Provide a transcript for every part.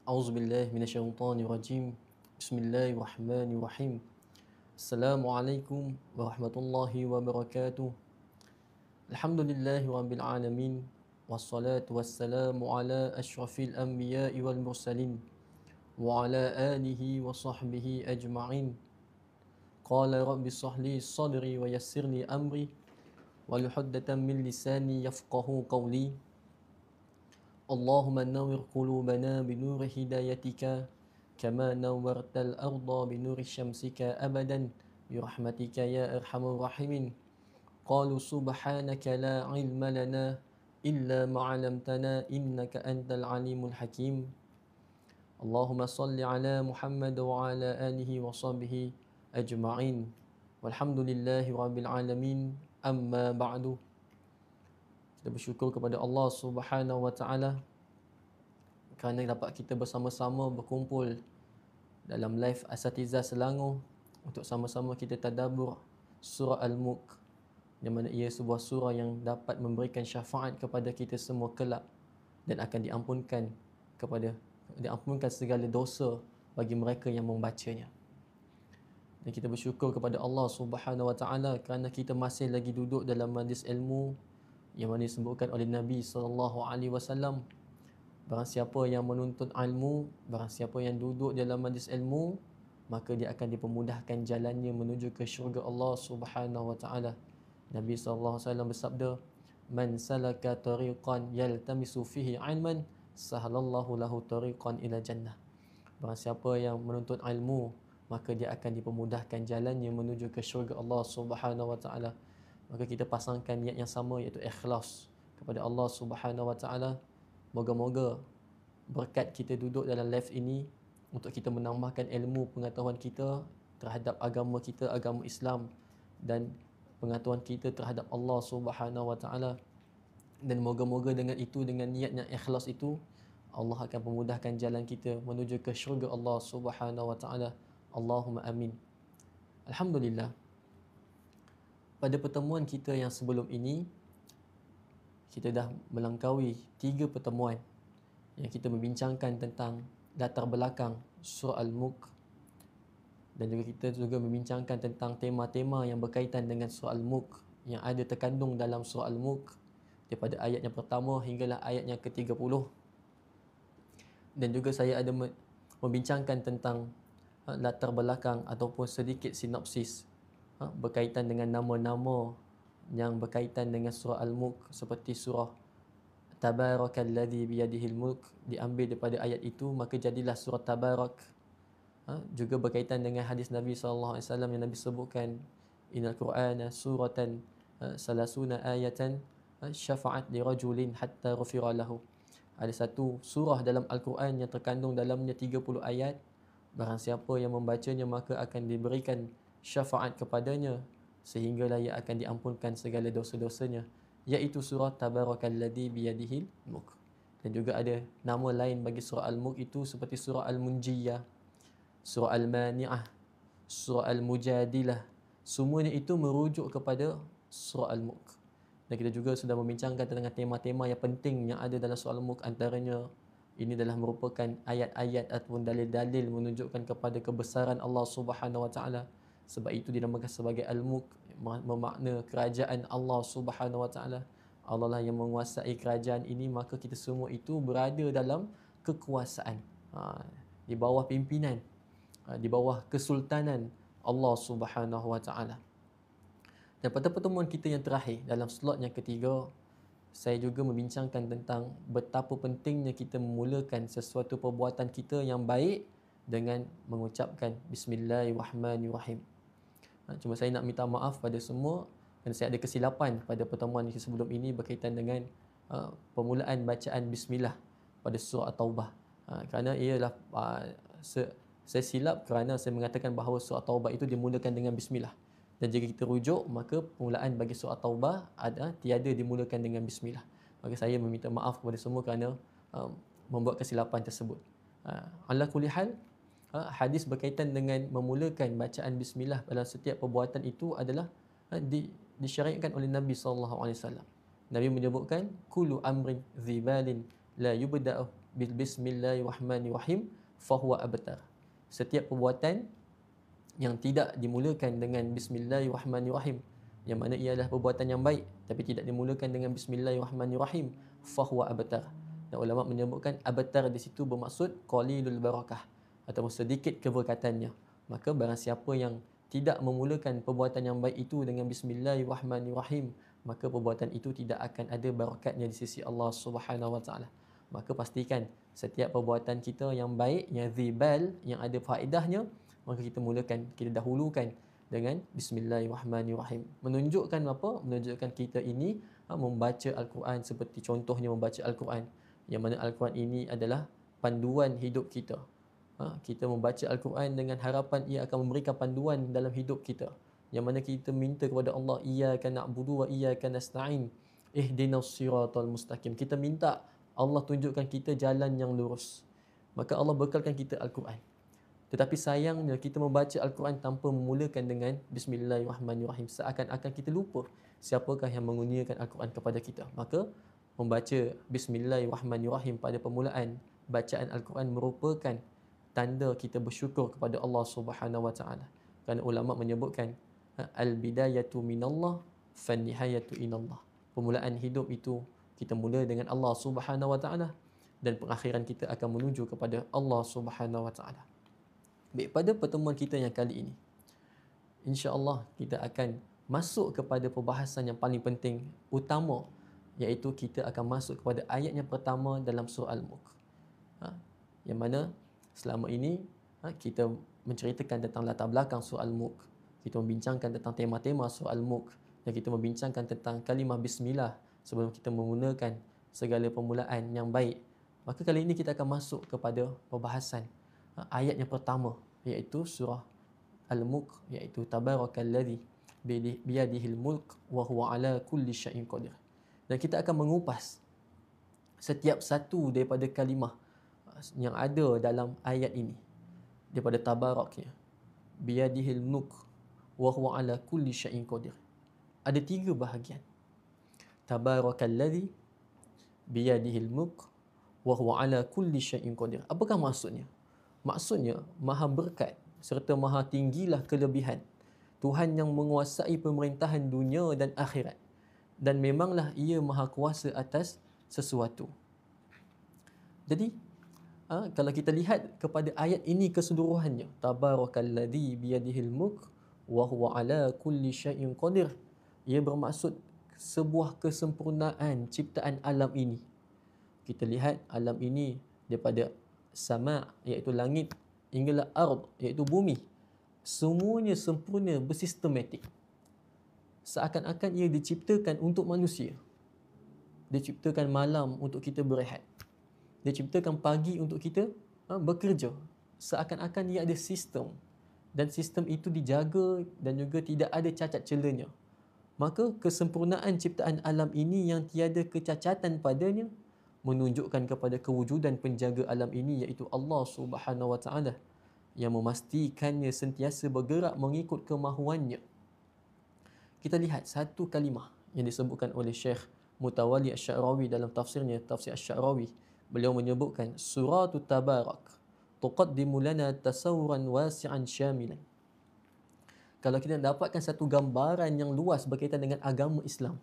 Auzubillahi minasyaitonirrajim. Bismillahirrahmanirrahim. Assalamualaikum warahmatullahi wabarakatuh. Alhamdulillahi rabbil alamin. Wassalatu wassalamu ala asyrafil anbiya'i wal mursalin wa ala alihi wa sahbihi ajma'in. Qala rabbi shrah li sadri wa yassir li amri wahlul 'uqdatam min lisani yafqahu qawli. Allahumma nawwir qulubana binuri hidayatika kama nawwartal arda binuri syamsika abadan birahmatika ya arhamar rahimin. Qalu subhanaka la ilma lana illa ma 'allamtana innaka antal alimul hakim. Allahumma salli ala Muhammad wa ala alihi wa sahbihi ajma'in. Walhamdulillahi rabbil alamin. Amma ba'du. Kita bersyukur kepada Allah Subhanahu wa taala kerana dapat kita bersama-sama berkumpul dalam live Asatizah Selangor untuk sama-sama kita tadabbur surah Al-Mulk, yang mana ia sebuah surah yang dapat memberikan syafaat kepada kita semua kelak dan akan diampunkan segala dosa bagi mereka yang membacanya. Dan kita bersyukur kepada Allah Subhanahu wa taala kerana kita masih lagi duduk dalam majlis ilmu yang mana disebutkan oleh Nabi SAW. Barang siapa yang menuntut ilmu, barang siapa yang duduk dalam majlis ilmu, maka dia akan dipermudahkan jalannya menuju ke syurga Allah Subhanahu wa taala. Nabi SAW bersabda, "Man salaka tariqan yaltamisu fihi ilman, sahalallahu lahu tariqan ila jannah." Barang siapa yang menuntut ilmu, maka dia akan dipermudahkan jalannya menuju ke syurga Allah Subhanahu wa taala. Maka kita pasangkan niat yang sama, iaitu ikhlas kepada Allah Subhanahu wa taala. Moga-moga berkat kita duduk dalam live ini untuk kita menambahkan ilmu pengetahuan kita terhadap agama kita, agama Islam, dan pengetahuan kita terhadap Allah Subhanahu wa taala. Dan moga-moga dengan itu, dengan niat yang ikhlas itu, Allah akan memudahkan jalan kita menuju ke syurga Allah Subhanahu wa taala. Allahumma amin. Alhamdulillah. Pada pertemuan kita yang sebelum ini, kita dah melangkaui 3 pertemuan yang kita membincangkan tentang latar belakang surah Al-Mulk, dan juga kita juga membincangkan tentang tema-tema yang berkaitan dengan surah Al-Mulk yang ada terkandung dalam surah Al-Mulk daripada ayat yang pertama hinggalah ayat yang ke-30. Dan juga saya ada membincangkan tentang latar belakang ataupun sedikit sinopsis berkaitan dengan nama-nama yang berkaitan dengan surah Al-Mulk, seperti surah Tabarakalladzi biyadihil mulk diambil daripada ayat itu, maka jadilah surah Tabarak. Juga berkaitan dengan hadis Nabi SAW yang Nabi sebutkan, innal Qur'ana suratan salasuna ayatan syafa'at li rajulin hatta ghufira lahu. Ada satu surah dalam Al-Quran yang terkandung dalamnya 30 ayat. Barang siapa yang membacanya, maka akan diberikan syafaat kepadanya sehinggalah ia akan diampunkan segala dosa-dosanya, iaitu surah Tabarakalladzi biyadihil mulk. Dan juga ada nama lain bagi surah Al-Mulk itu, seperti surah Al-Munjiyah, surah Al-Mani'ah, surah Al-Mujadilah. Semuanya itu merujuk kepada surah Al-Mulk. Dan kita juga sudah membincangkan tentang tema-tema yang penting yang ada dalam surah Al-Mulk. Antaranya, ini adalah merupakan ayat-ayat ataupun dalil-dalil menunjukkan kepada kebesaran Allah Subhanahu wa taala. Sebab itu dinamakan sebagai Al-Mulk, bermakna kerajaan Allah Subhanahu wa taala. Allah lah yang menguasai kerajaan ini, maka kita semua itu berada dalam kekuasaan, di bawah pimpinan, di bawah kesultanan Allah Subhanahu wa taala. Dan pada pertemuan kita yang terakhir, dalam slot yang ketiga, saya juga membincangkan tentang betapa pentingnya kita memulakan sesuatu perbuatan kita yang baik dengan mengucapkan Bismillahirrahmanirrahim. Cuma saya nak minta maaf pada semua kerana saya ada kesilapan pada pertemuan sebelum ini berkaitan dengan permulaan bacaan Bismillah pada surah At-Taubah. Kerana ialah saya silap kerana saya mengatakan bahawa surah At-Taubah itu dimulakan dengan Bismillah. Dan jika kita rujuk, maka permulaan bagi surah At-Taubah tiada dimulakan dengan Bismillah. Maka saya meminta maaf kepada semua kerana membuat kesilapan tersebut. Ala kulli hal, hadis berkaitan dengan memulakan bacaan Bismillah dalam setiap perbuatan itu adalah disyariatkan oleh Nabi SAW. Nabi menyebutkan, kullu amrin zibalin la yubda'u bismillahirrahmanirrahim fahuwa abtar. Setiap perbuatan yang tidak dimulakan dengan bismillahirrahmanirrahim, yang mana ia adalah perbuatan yang baik tapi tidak dimulakan dengan bismillahirrahmanirrahim, fahuwa abtar. Dan ulama menyebutkan abtar di situ bermaksud qalilul barakah atau sedikit keberkatannya. Maka barang siapa yang tidak memulakan perbuatan yang baik itu dengan bismillahirrahmanirrahim, maka perbuatan itu tidak akan ada barakatnya di sisi Allah Subhanahu wa taala. Maka pastikan setiap perbuatan kita yang baik, yang zibal, yang ada faedahnya, maka kita mulakan, kita dahulukan dengan bismillahirrahmanirrahim. Menunjukkan apa? Menunjukkan kita ini membaca Al-Quran seperti contohnya membaca Al-Quran. Yang mana Al-Quran ini adalah panduan hidup kita. Kita membaca Al-Quran dengan harapan ia akan memberikan panduan dalam hidup kita. Yang mana kita minta kepada Allah, iyyaka na'budu wa iyyaka nasta'in. Ihdinas siratal mustaqim. Kita minta Allah tunjukkan kita jalan yang lurus. Maka Allah bekalkan kita Al-Quran. Tetapi sayangnya kita membaca Al-Quran tanpa memulakan dengan bismillahirrahmanirrahim. Seakan-akan kita lupa siapakah yang mengurniakan Al-Quran kepada kita. Maka membaca bismillahirrahmanirrahim pada permulaan bacaan Al-Quran merupakan tanda kita bersyukur kepada Allah Subhanahu wa taala. Kerana ulama menyebutkan al-bidayatu minallah fan-nihayatu inallah. Permulaan hidup itu kita mula dengan Allah Subhanahu wa taala dan pengakhiran kita akan menuju kepada Allah Subhanahu wa taala. Baik, pada pertemuan kita yang kali ini, insya-Allah kita akan masuk kepada perbahasan yang paling penting utama, iaitu kita akan masuk kepada ayat yang pertama dalam surah Al-Mulk. Yang mana selama ini kita menceritakan tentang latar belakang surah Al-Mulk. Kita membincangkan tentang tema-tema surah Al-Mulk dan kita membincangkan tentang kalimah bismillah sebelum kita menggunakan segala permulaan yang baik. Maka kali ini kita akan masuk kepada perbahasan ayat yang pertama, iaitu surah Al-Mulk, iaitu tabarakalladzi biyadihil mulk wa huwa ala kulli syai'in qadir. Dan kita akan mengupas setiap satu daripada kalimah yang ada dalam ayat ini. Daripada tabaraknya, biyadihil mulk wa huwa ala kulli syai'in qadir. Ada 3 bahagian. Tabarakalladzi biyadihil mulk wa huwa ala kulli syai'in qadir. Apakah maksudnya? Maksudnya maha berkat serta maha tinggilah kelebihan Tuhan yang menguasai pemerintahan dunia dan akhirat, dan memanglah ia maha kuasa atas sesuatu. Jadi kalau kita lihat kepada ayat ini keseluruhannya, tabarakalladzi biyadihil mulk wa huwa ala kulli syai'in qadir, ia bermaksud sebuah kesempurnaan ciptaan alam ini. Kita lihat alam ini daripada sama, iaitu langit, hinggalah ard, iaitu bumi. Semuanya sempurna, bersistematik. Seakan-akan ia diciptakan untuk manusia. Diciptakan malam untuk kita berehat. Diciptakan pagi untuk kita bekerja. Seakan-akan ia ada sistem. Dan sistem itu dijaga dan juga tidak ada cacat celanya. Maka kesempurnaan ciptaan alam ini yang tiada kecacatan padanya menunjukkan kepada kewujudan penjaga alam ini, iaitu Allah Subhanahu wa taala, yang memastikannya sentiasa bergerak mengikut kemahuannya. Kita lihat satu kalimah yang disebutkan oleh Syekh Mutawalli Asy-Sya'rawi dalam tafsirnya, Tafsir Asy-Sya'rawi. Beliau menyebutkan Suratut Tabarak tuqaddimu lana tasawuran wasi'an syamilan. Kalau kita dapatkan satu gambaran yang luas berkaitan dengan agama Islam,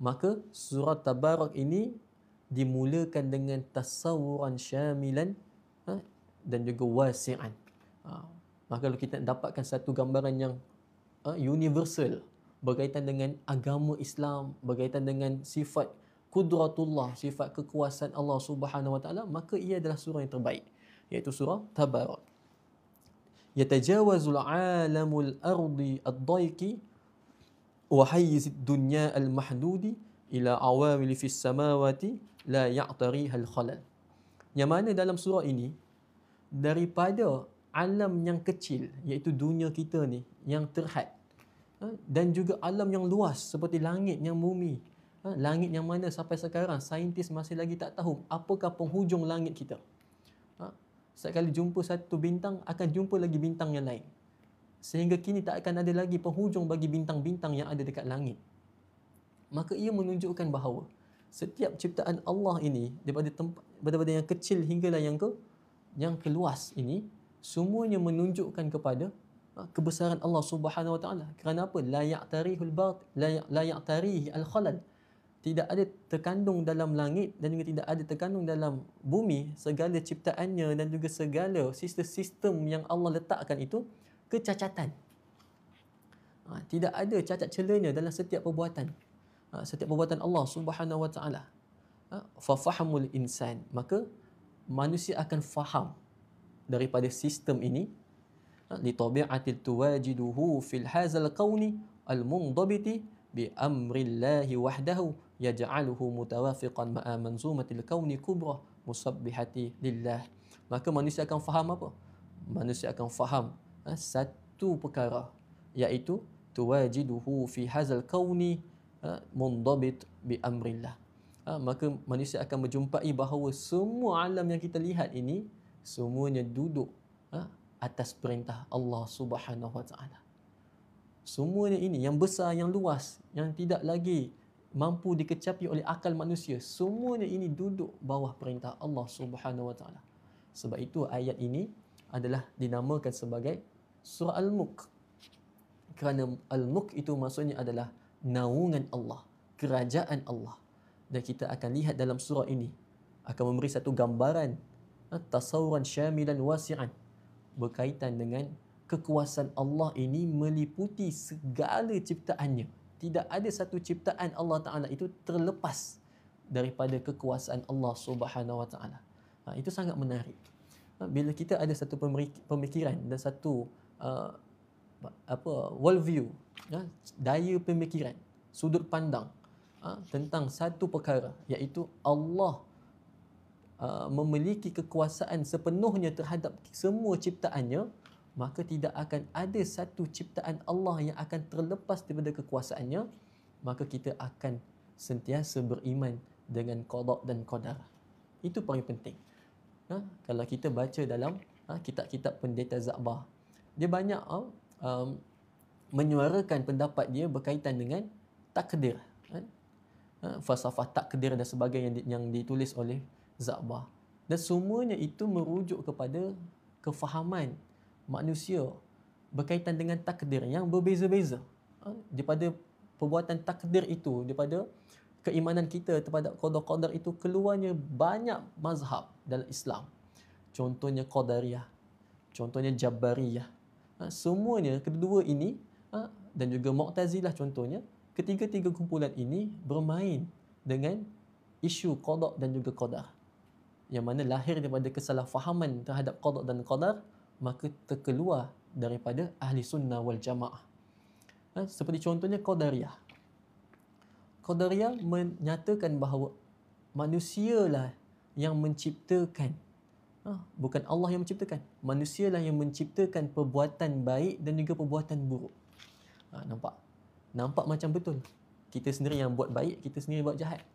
maka surat Tabarak ini dimulakan dengan tasawuran syamilan dan juga wasi'an. Maka kalau kita dapatkan satu gambaran yang universal berkaitan dengan agama Islam, berkaitan dengan sifat kudratullah, sifat kekuasaan Allah Subhanahu wa taala, maka ia adalah surah yang terbaik, iaitu surah Tabarak. Yatajawazul alamul ardi ad-dayqi wa hayyizid dunya al-mahdudi ila awamil fis samawati la ya'tariha al-khalal. Yang mana dalam surah ini, daripada alam yang kecil, iaitu dunia kita ni yang terhad, dan juga alam yang luas seperti langit yang bumi, langit yang mana sampai sekarang saintis masih lagi tak tahu apakah penghujung langit kita. Setiap kali jumpa satu bintang, akan jumpa lagi bintang yang lain, sehingga kini tak akan ada lagi penghujung bagi bintang-bintang yang ada dekat langit. Maka ia menunjukkan bahawa Setiap ciptaan Allah ini daripada yang kecil hinggalah yang keluas ini, semuanya menunjukkan kepada kebesaran Allah Subhanahu Wa Taala. Kerana apa? La ya'tarihul bat la ya'tarihi al-khalal. Tidak ada terkandung dalam langit dan juga tidak ada terkandung dalam bumi segala ciptaannya dan juga segala sistem-sistem yang Allah letakkan itu kecacatan. Tidak ada cacat celanya dalam setiap perbuatan. Setiap perbuatan Allah Subhanahu Wa Taala. Fa fahamul insan, maka manusia akan faham daripada sistem ini li tabi'atil tuwajiduhu fil hazal qawni al mundabiti bi amrillahi wahdahu yaj'aluhu mutawafiqan ma'a manzumatil kauni kubra musabbihati lillah. Maka manusia akan faham apa? Manusia akan faham satu perkara, iaitu tuwajiduhu fi hazal kauni mundabit bi amrillah. Maka manusia akan menjumpai bahawa semua alam yang kita lihat ini semuanya duduk atas perintah Allah Subhanahu Wa Taala. Semuanya ini yang besar, yang luas, yang tidak lagi mampu dikecapi oleh akal manusia, semuanya ini duduk bawah perintah Allah Subhanahu Wa Taala. Sebab itu ayat ini adalah dinamakan sebagai surah Al-Mulk. Kerana Al-Mulk itu maksudnya adalah naungan Allah, kerajaan Allah. Dan kita akan lihat dalam surah ini akan memberi satu gambaran tasawuran syamilan wasi'an berkaitan dengan kekuasaan Allah ini meliputi segala ciptaannya. Tidak ada satu ciptaan Allah Ta'ala itu terlepas daripada kekuasaan Allah Subhanahu Wa Ta'ala. Itu sangat menarik. Bila kita ada satu pemikiran dan satu world view, daya pemikiran, sudut pandang tentang satu perkara, iaitu Allah memiliki kekuasaan sepenuhnya terhadap semua ciptaannya, maka tidak akan ada satu ciptaan Allah yang akan terlepas daripada kekuasaannya. Maka kita akan sentiasa beriman dengan qada dan qadar. Itu paling penting. Kalau kita baca dalam kitab-kitab pendeta Za'bah, dia banyak menyuarakan pendapat dia berkaitan dengan takdir, falsafah takdir dan sebagainya yang ditulis oleh Za'bah. Dan semuanya itu merujuk kepada kefahaman manusia berkaitan dengan takdir yang berbeza-beza. Daripada perbuatan takdir itu, daripada keimanan kita terhadap qada-qadar itu, keluarnya banyak mazhab dalam Islam. Contohnya Qadariyah, contohnya Jabariyah. Semuanya kedua ini dan juga Mu'tazilah contohnya, ketiga-tiga kumpulan ini bermain dengan isu qada dan juga qadar, yang mana lahir daripada kesalahfahaman terhadap qada dan qadar, maka terkeluar daripada ahli sunnah wal jamaah. Seperti contohnya Qadariyah. Qadariyah menyatakan bahawa manusialah yang menciptakan, bukan Allah yang menciptakan. Manusialah yang menciptakan perbuatan baik dan juga perbuatan buruk. Nampak macam betul. Kita sendiri yang buat baik, kita sendiri buat jahat.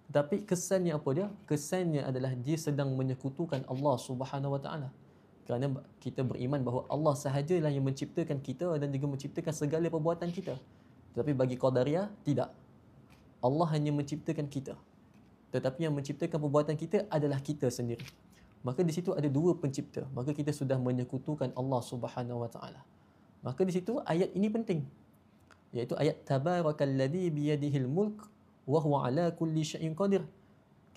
Tapi kesannya apa dia? Kesannya adalah dia sedang menyekutukan Allah Subhanahu Wa Taala. Kerana kita beriman bahawa Allah sahajalah yang menciptakan kita dan juga menciptakan segala perbuatan kita. Tetapi bagi Qadariyah, tidak. Allah hanya menciptakan kita. Tetapi yang menciptakan perbuatan kita adalah kita sendiri. Maka di situ ada dua pencipta. Maka kita sudah menyekutukan Allah Subhanahu Wa Taala. Maka di situ ayat ini penting. Iaitu ayat Tabarakalladzi biyadihil mulk wa huwa ala kulli syai'in qadir.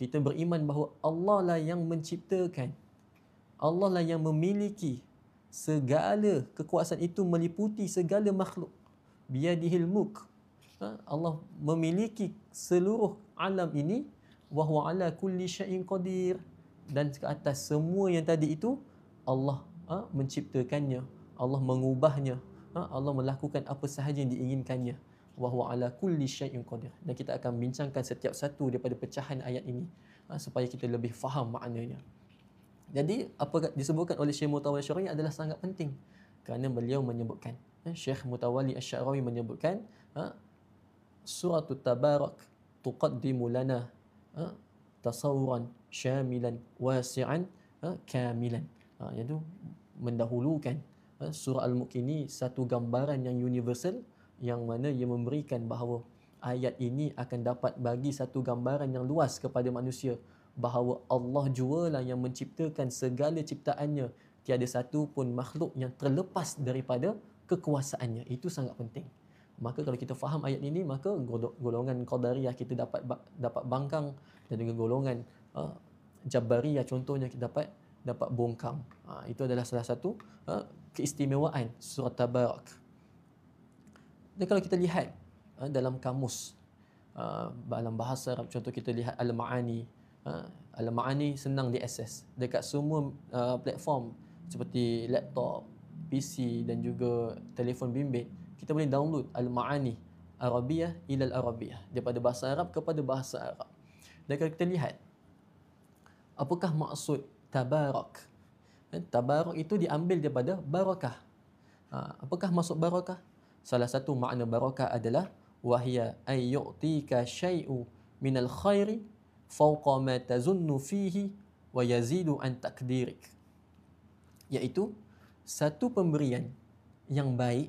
Kita beriman bahawa Allah lah yang menciptakan, Allah lah yang memiliki segala kekuasaan itu meliputi segala makhluk. Biyadihil mulk. Allah memiliki seluruh alam ini, wa huwa ala kulli syai'in qadir, dan ke atas semua yang tadi itu Allah menciptakannya, Allah mengubahnya, Allah melakukan apa sahaja yang diinginkannya. Wa huwa ala kulli syai'in qadir. Dan kita akan bincangkan setiap satu daripada pecahan ayat ini supaya kita lebih faham maknanya. Jadi apa disebutkan oleh Syekh Mutawalli Asy-Syarawi adalah sangat penting, kerana beliau menyebutkan, Syekh Mutawalli Asy-Syarawi menyebutkan, surah Tabarak tuqaddimu lana tasawuran syamilan wasi'an kamilan. Iaitu mendahulukan surah Al-Mulk ini satu gambaran yang universal, yang mana ia memberikan bahawa ayat ini akan dapat bagi satu gambaran yang luas kepada manusia bahawa Allah jualah yang menciptakan segala ciptaannya. Tiada satu pun makhluk yang terlepas daripada kekuasaannya. Itu sangat penting. Maka kalau kita faham ayat ini, maka golongan Qadariyah kita dapat bangkang, dan dengan golongan Jabariyah contohnya kita dapat bongkam. Itu adalah salah satu keistimewaan surah Tabarak. Dan kalau kita lihat dalam kamus dalam bahasa Arab, contoh kita lihat Al-Ma'ani. Al-Ma'ani senang diakses dekat semua platform seperti laptop, PC dan juga telefon bimbit. Kita boleh download Al-Ma'ani Arabiyah ilal Arabiyah, daripada bahasa Arab kepada bahasa Arab. Dan kalau kita lihat apakah maksud tabarak? Tabarak itu diambil daripada barakah. Apakah maksud barakah? Salah satu makna barakah adalah wahya ay yu'tika syai'u minal khairi fawqa ma tazunnu fihi wa yazidu an takdirik. Iaitu satu pemberian yang baik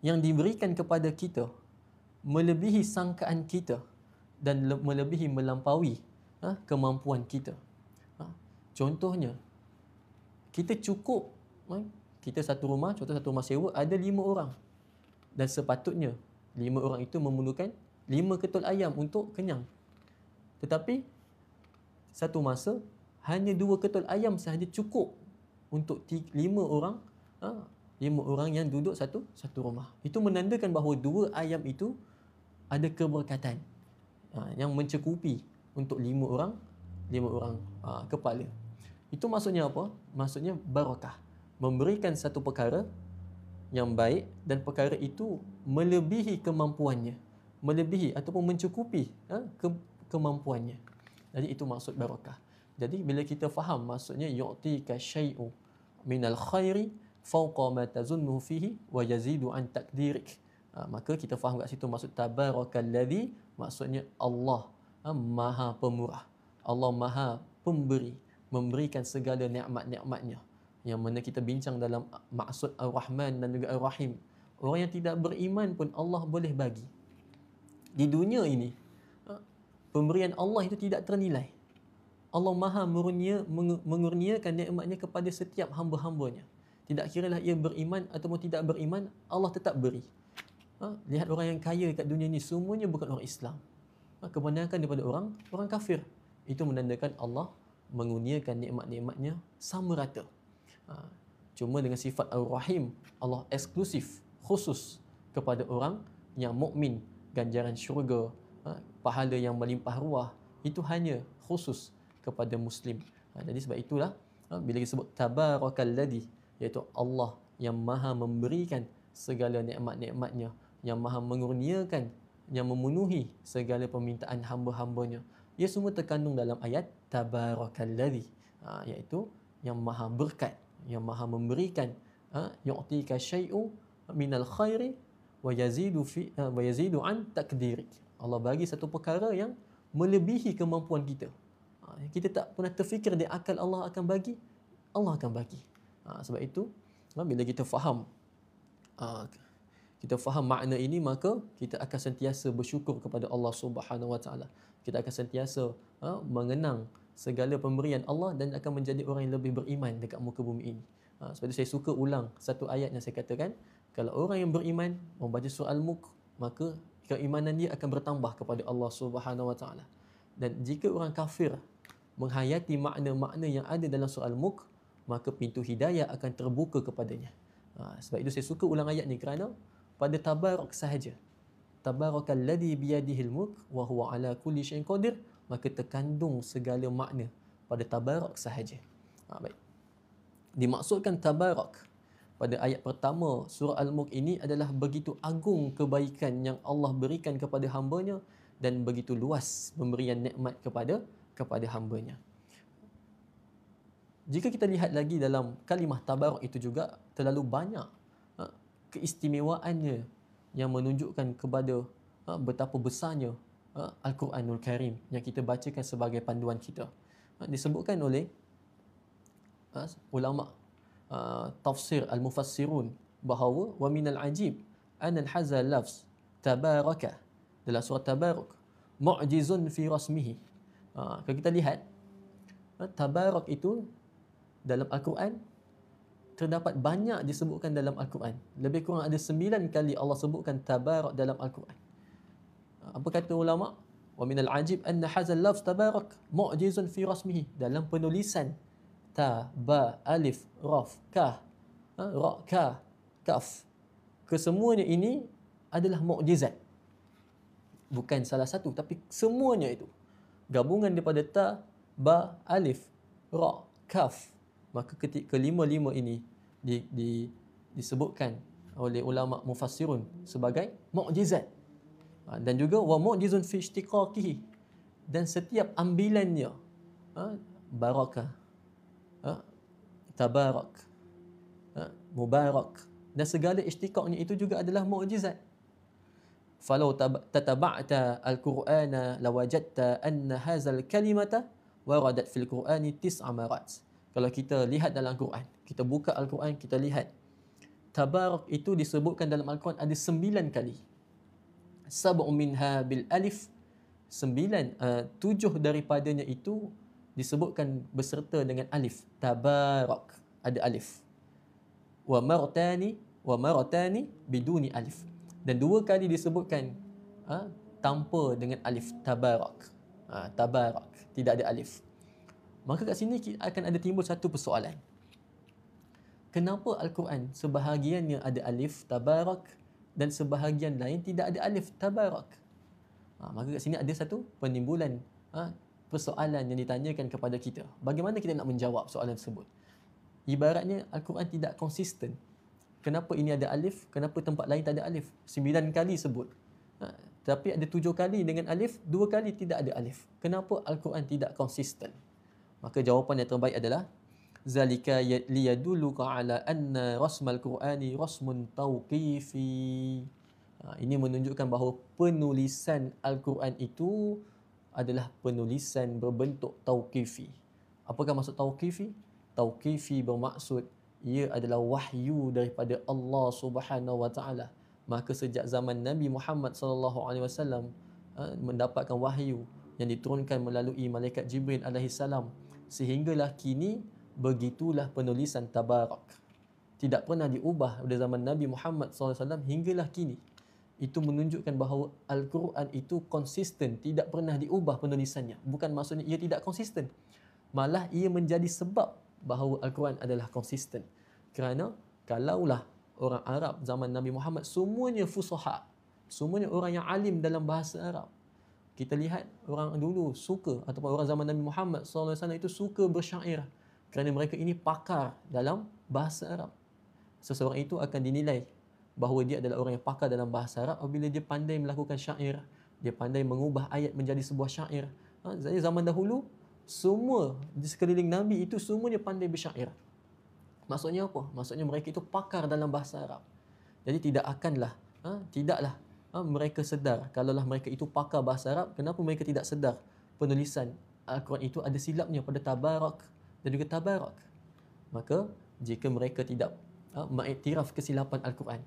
yang diberikan kepada kita melebihi sangkaan kita dan melebihi melampaui kemampuan kita. Contohnya, kita cukup, kita satu rumah, contoh satu rumah sewa ada 5 orang, dan sepatutnya 5 orang itu memerlukan 5 ketul ayam untuk kenyang. Tetapi satu masa hanya 2 ketul ayam sahaja cukup untuk 5 orang, 5 orang yang duduk satu rumah. Itu menandakan bahawa 2 ayam itu ada keberkatan yang mencukupi untuk 5 orang kepala. Itu maksudnya apa? Maksudnya barakah. Memberikan satu perkara yang baik dan perkara itu melebihi kemampuannya. Melebihi ataupun mencukupi kemampuannya. Jadi itu maksud barakah. Jadi bila kita faham maksudnya yu'tika syai'u minal khairi fawqa ma tazunnu fihi wa yazidu an takdirik. Maka kita faham kat situ maksud tabarakalladzi, maksudnya Allah Maha Pemurah. Allah Maha Pemberi, memberikan segala nikmat-nikmatnya. Yang mana kita bincang dalam maksud Ar-Rahman dan juga Ar-Rahim. Orang yang tidak beriman pun Allah boleh bagi. Di dunia ini, pemberian Allah itu tidak ternilai. Allah Maha mengurniakan nikmatnya kepada setiap hamba-hambanya. Tidak kiralah ia beriman ataupun tidak beriman, Allah tetap beri. Lihat orang yang kaya kat dunia ini, semuanya bukan orang Islam. Kebanyakan daripada orang kafir. Itu menandakan Allah mengurniakan nikmat-nikmatnya sama rata. Cuma dengan sifat Ar-Rahim, Allah eksklusif, khusus kepada orang yang mukmin, ganjaran syurga, pahala yang melimpah ruah, itu hanya khusus kepada Muslim. Jadi sebab itulah bila disebut tabarakalladzi, iaitu Allah yang maha memberikan segala nikmat-nikmatnya, yang maha mengurniakan, yang memenuhi segala permintaan hamba-hambanya. Ia semua terkandung dalam ayat tabarakalladzi, iaitu yang maha berkat, yang maha memberikan, yu'tika syai'u minal khairi wa yazidu an takdirik. Allah bagi satu perkara yang melebihi kemampuan kita. Kita tak pernah terfikir di akal Allah akan bagi, Allah akan bagi. Sebab itu bila kita faham makna ini, maka kita akan sentiasa bersyukur kepada Allah Subhanahu Wa Taala. Kita akan sentiasa mengenang segala pemberian Allah dan akan menjadi orang yang lebih beriman dekat muka bumi ini. Sebab itu saya suka ulang satu ayat yang saya katakan, kalau orang yang beriman membaca surah Al-Mulk, maka keimanan dia akan bertambah kepada Allah Subhanahu Wa Taala. Dan jika orang kafir menghayati makna-makna yang ada dalam surah Al-Mulk, maka pintu hidayah akan terbuka kepadanya. Sebab itu saya suka ulang ayat ni kerana pada tabarak sahaja, tabarakalladzi biyadihil mulk wa huwa ala kulli syai'in qadir, maka terkandung segala makna pada tabarak sahaja. Baik. Dimaksudkan tabarak pada ayat pertama surah Al-Mulk ini adalah begitu agung kebaikan yang Allah berikan kepada hambanya dan begitu luas pemberian nikmat kepada hambanya. Jika kita lihat lagi dalam kalimah tabarak itu juga terlalu banyak keistimewaannya yang menunjukkan kepada betapa besarnya Al-Quranul Karim yang kita bacakan sebagai panduan kita. Disebutkan oleh ulama tafsir al-mufassirun bahawa wa minal ajib an al-hazal lafz tabaraka, dalam surah Tabaruk, mu'jizun fi rasmihi. Kalau kita lihat, Tabaruk itu dalam Al-Quran terdapat banyak disebutkan dalam Al-Quran. Lebih kurang ada 9 kali Allah sebutkan Tabaruk dalam Al-Quran. Apa kata ulama? Wa minal ajib anna hazal lafz tabarak mu'jizun fi rasmihi. Dalam penulisan ta, ba, alif, raf, ka, ra, ka, kaf. Kesemuanya ini adalah mukjizat. Bukan salah satu, tapi semuanya itu. Gabungan daripada ta, ba, alif, ra, kaf. Maka kelima-lima ini disebutkan oleh ulama mufassirun sebagai mukjizat. Dan juga wa mu'jizun fi ishtiqaqihi, dan setiap ambilannya, barakah, tabarak, mubarak, dan segala ishtiqaqnya itu juga adalah mukjizat. Falau tataba'ta al-Qur'ana lawajadta anna hadzal kalimata waradat fil Qur'ani 9 marat. Kalau kita lihat dalam Quran, kita buka Al-Quran, kita lihat tabarak itu disebutkan dalam Al-Quran ada 9 kali. Sab'u minha bil alif, 7 daripadanya itu disebutkan beserta dengan alif. Tabarak, ada alif. Wa maratani biduni alif. Dan 2 kali disebutkan tanpa dengan alif. Tabarak. Tabarak, tidak ada alif. Maka kat sini akan ada timbul satu persoalan. Kenapa Al-Quran sebahagiannya ada alif tabarak dan sebahagian lain tidak ada alif tabarak? Maka kat sini ada satu penimbulan persoalan yang ditanyakan kepada kita. Bagaimana kita nak menjawab soalan tersebut? Ibaratnya Al-Quran tidak konsisten. Kenapa ini ada alif, kenapa tempat lain tak ada alif? 9 kali sebut. Tapi ada 7 kali dengan alif, 2 kali tidak ada alif. Kenapa Al-Quran tidak konsisten? Maka jawapan yang terbaik adalah zalika liyadulluka ala anna rasmal Qur'ani rasmun tauqifi. Ini menunjukkan bahawa penulisan Al-Quran itu adalah penulisan berbentuk tauqifi. Apakah maksud tauqifi? Tauqifi bermaksud ia adalah wahyu daripada Allah Subhanahu wa taala. Maka sejak zaman Nabi Muhammad sallallahu alaihi wasallam mendapatkan wahyu yang diturunkan melalui malaikat Jibril alaihi salam, sehinggalah kini begitulah penulisan tabarak. Tidak pernah diubah pada zaman Nabi Muhammad SAW hinggalah kini. Itu menunjukkan bahawa Al-Quran itu konsisten, tidak pernah diubah penulisannya. Bukan maksudnya ia tidak konsisten. Malah ia menjadi sebab bahawa Al-Quran adalah konsisten. Kerana kalaulah orang Arab zaman Nabi Muhammad semuanya fusaha, semuanya orang yang alim dalam bahasa Arab. Kita lihat orang dulu suka, ataupun orang zaman Nabi Muhammad SAW itu suka bersyair. Kerana mereka ini pakar dalam bahasa Arab. Seseorang itu akan dinilai bahawa dia adalah orang yang pakar dalam bahasa Arab apabila dia pandai melakukan syair, dia pandai mengubah ayat menjadi sebuah syair. Jadi zaman dahulu, semua di sekeliling Nabi itu semuanya pandai bersyair. Maksudnya apa? Maksudnya mereka itu pakar dalam bahasa Arab. Jadi tidaklah mereka sedar kalaulah mereka itu pakar bahasa Arab, kenapa mereka tidak sedar penulisan Al-Quran itu ada silapnya pada tabarak dan juga tabarak. Maka jika mereka tidak mengiktiraf kesilapan Al-Quran,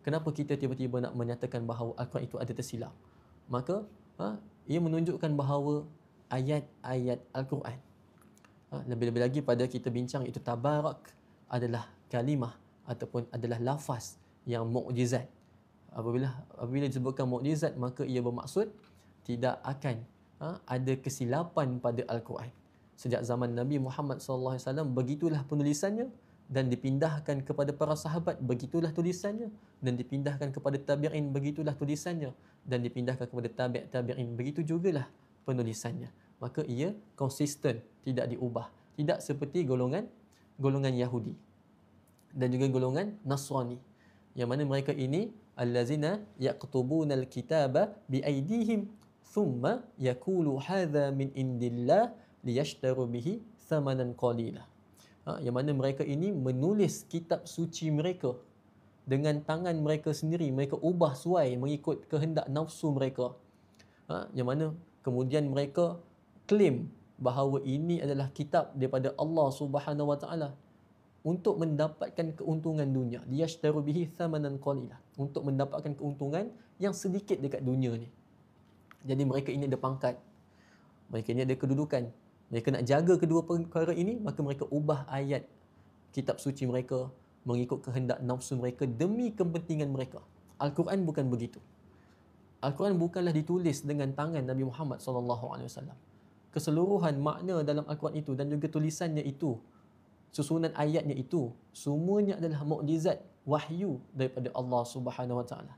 kenapa kita tiba-tiba nak menyatakan bahawa Al-Quran itu ada tersilap? Maka ia menunjukkan bahawa ayat-ayat Al-Quran, lebih-lebih lagi pada kita bincang itu tabarak adalah kalimah ataupun adalah lafaz yang mukjizat. Apabila disebutkan mukjizat, maka ia bermaksud tidak akan ada kesilapan pada Al-Quran. Sejak zaman Nabi Muhammad SAW, begitulah penulisannya, dan dipindahkan kepada para sahabat, begitulah tulisannya, dan dipindahkan kepada tabi'in, begitulah tulisannya, dan dipindahkan kepada tabi'in, begitu jugalah penulisannya. Maka ia konsisten, tidak diubah. Tidak seperti golongan Yahudi dan juga golongan Nasrani, yang mana mereka ini allazina yaqtubuna alkitaba biaydihim thumma yaqulu hadza min indillah liyashtaru bihi thamanan qalila. Yang mana mereka ini menulis kitab suci mereka dengan tangan mereka sendiri, mereka ubah suai mengikut kehendak nafsu mereka. Yang mana kemudian mereka claim bahawa ini adalah kitab daripada Allah Subhanahu wa taala untuk mendapatkan keuntungan dunia. Liyashtaru bihi thamanan qalila, untuk mendapatkan keuntungan yang sedikit dekat dunia ni. Jadi mereka ini ada pangkat, mereka ini ada kedudukan, mereka nak jaga kedua perkara ini, maka mereka ubah ayat kitab suci mereka mengikut kehendak nafsu mereka demi kepentingan mereka. Al-Quran bukan begitu. Al-Quran bukanlah ditulis dengan tangan Nabi Muhammad SAW. Keseluruhan makna dalam Al-Quran itu dan juga tulisannya itu, susunan ayatnya itu, semuanya adalah mukjizat wahyu daripada Allah Subhanahu Wa Taala.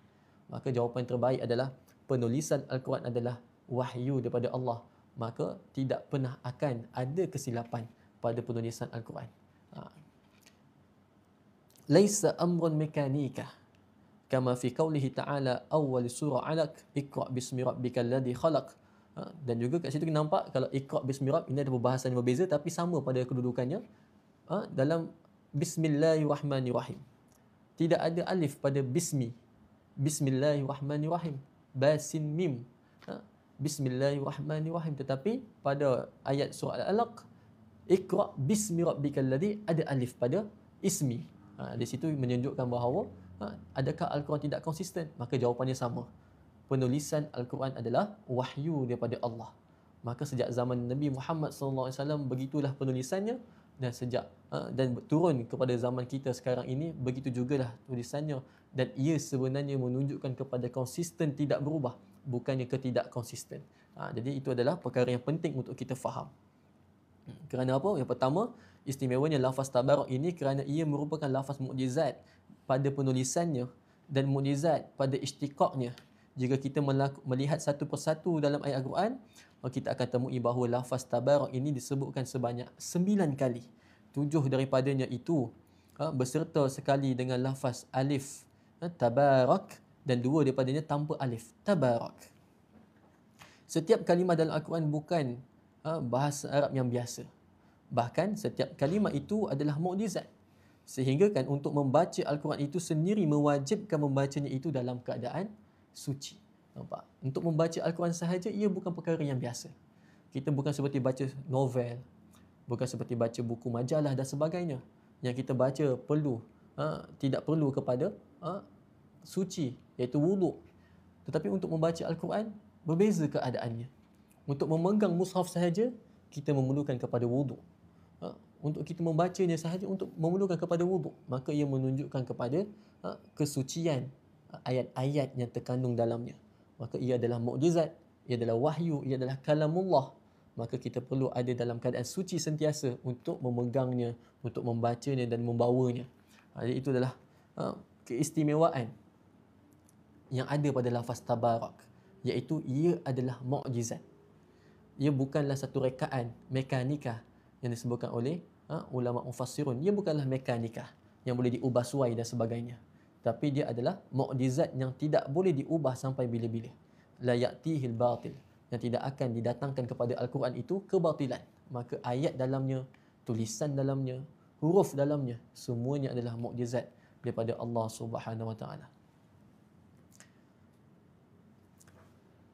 Maka jawapan terbaik adalah penulisan Al-Quran adalah wahyu daripada Allah. Maka tidak pernah akan ada kesilapan pada penulisan Al-Quran. Laisa amrun mekanika kama fi qaulihi ta'ala awwal surah 'alaq iqra bismi rabbikal ladzi khalaq. Dan juga kat situ kita nampak kalau iqra bismi rabb ini ada perbahasan yang berbeza tapi sama pada kedudukannya. Dalam bismillahirrahmanirrahim tidak ada alif pada bismi. Bismillahirrahmanirrahim, basin mim. Bismillahirrahmanirrahim, tetapi pada ayat surah Al-Alaq iqra bismi rabbikal ladzi ada alif pada ismi. Di situ menunjukkan bahawa adakah Al-Quran tidak konsisten? Maka jawapannya sama. Penulisan Al-Quran adalah wahyu daripada Allah. Maka sejak zaman Nabi Muhammad SAW begitulah penulisannya, dan sejak dan turun kepada zaman kita sekarang ini begitu jugalah tulisannya, dan ia sebenarnya menunjukkan kepada konsisten tidak berubah, bukannya ketidak konsisten. Jadi itu adalah perkara yang penting untuk kita faham. Kerana apa? Yang pertama, istimewanya lafaz tabarak ini kerana ia merupakan lafaz mukjizat pada penulisannya dan mukjizat pada istiqaqnya. Jika kita melihat satu persatu dalam ayat Al-Quran, maka kita akan temui bahawa lafaz tabarak ini disebutkan sebanyak 9 kali. 7 daripadanya itu berserta sekali dengan lafaz alif tabarak, dan 2 daripadanya tanpa alif tabarak. Setiap kalimah dalam Al-Quran bukan bahasa Arab yang biasa. Bahkan setiap kalimah itu adalah mukjizat. Sehingga kan untuk membaca Al-Quran itu sendiri mewajibkan membacanya itu dalam keadaan suci. Nampak? Untuk membaca Al-Quran sahaja ia bukan perkara yang biasa. Kita bukan seperti baca novel, bukan seperti baca buku majalah dan sebagainya. Yang kita baca tidak perlu kepada suci, iaitu wuduk. Tetapi untuk membaca Al-Quran berbeza keadaannya. Untuk memegang mushaf sahaja kita memerlukan kepada wuduk. Untuk kita membacanya sahaja untuk memerlukan kepada wuduk. Maka ia menunjukkan kepada kesucian ayat-ayat yang terkandung dalamnya. Maka ia adalah mukjizat, ia adalah wahyu, ia adalah kalamullah. Maka kita perlu ada dalam keadaan suci sentiasa untuk memegangnya, untuk membacanya dan membawanya. Jadi itu adalah keistimewaan yang ada pada lafaz tabarak, iaitu ia adalah mukjizat. Ia bukanlah satu rekaan mekanika yang disebutkan oleh ulama mufassirun. Ia bukanlah mekanika yang boleh diubah suai dan sebagainya. Tapi dia adalah mukjizat yang tidak boleh diubah sampai bila-bila. La ya'tihil batil, yang tidak akan didatangkan kepada Al-Quran itu kebatilan. Maka ayat dalamnya, tulisan dalamnya, huruf dalamnya, semuanya adalah mukjizat daripada Allah Subhanahu Wa Taala.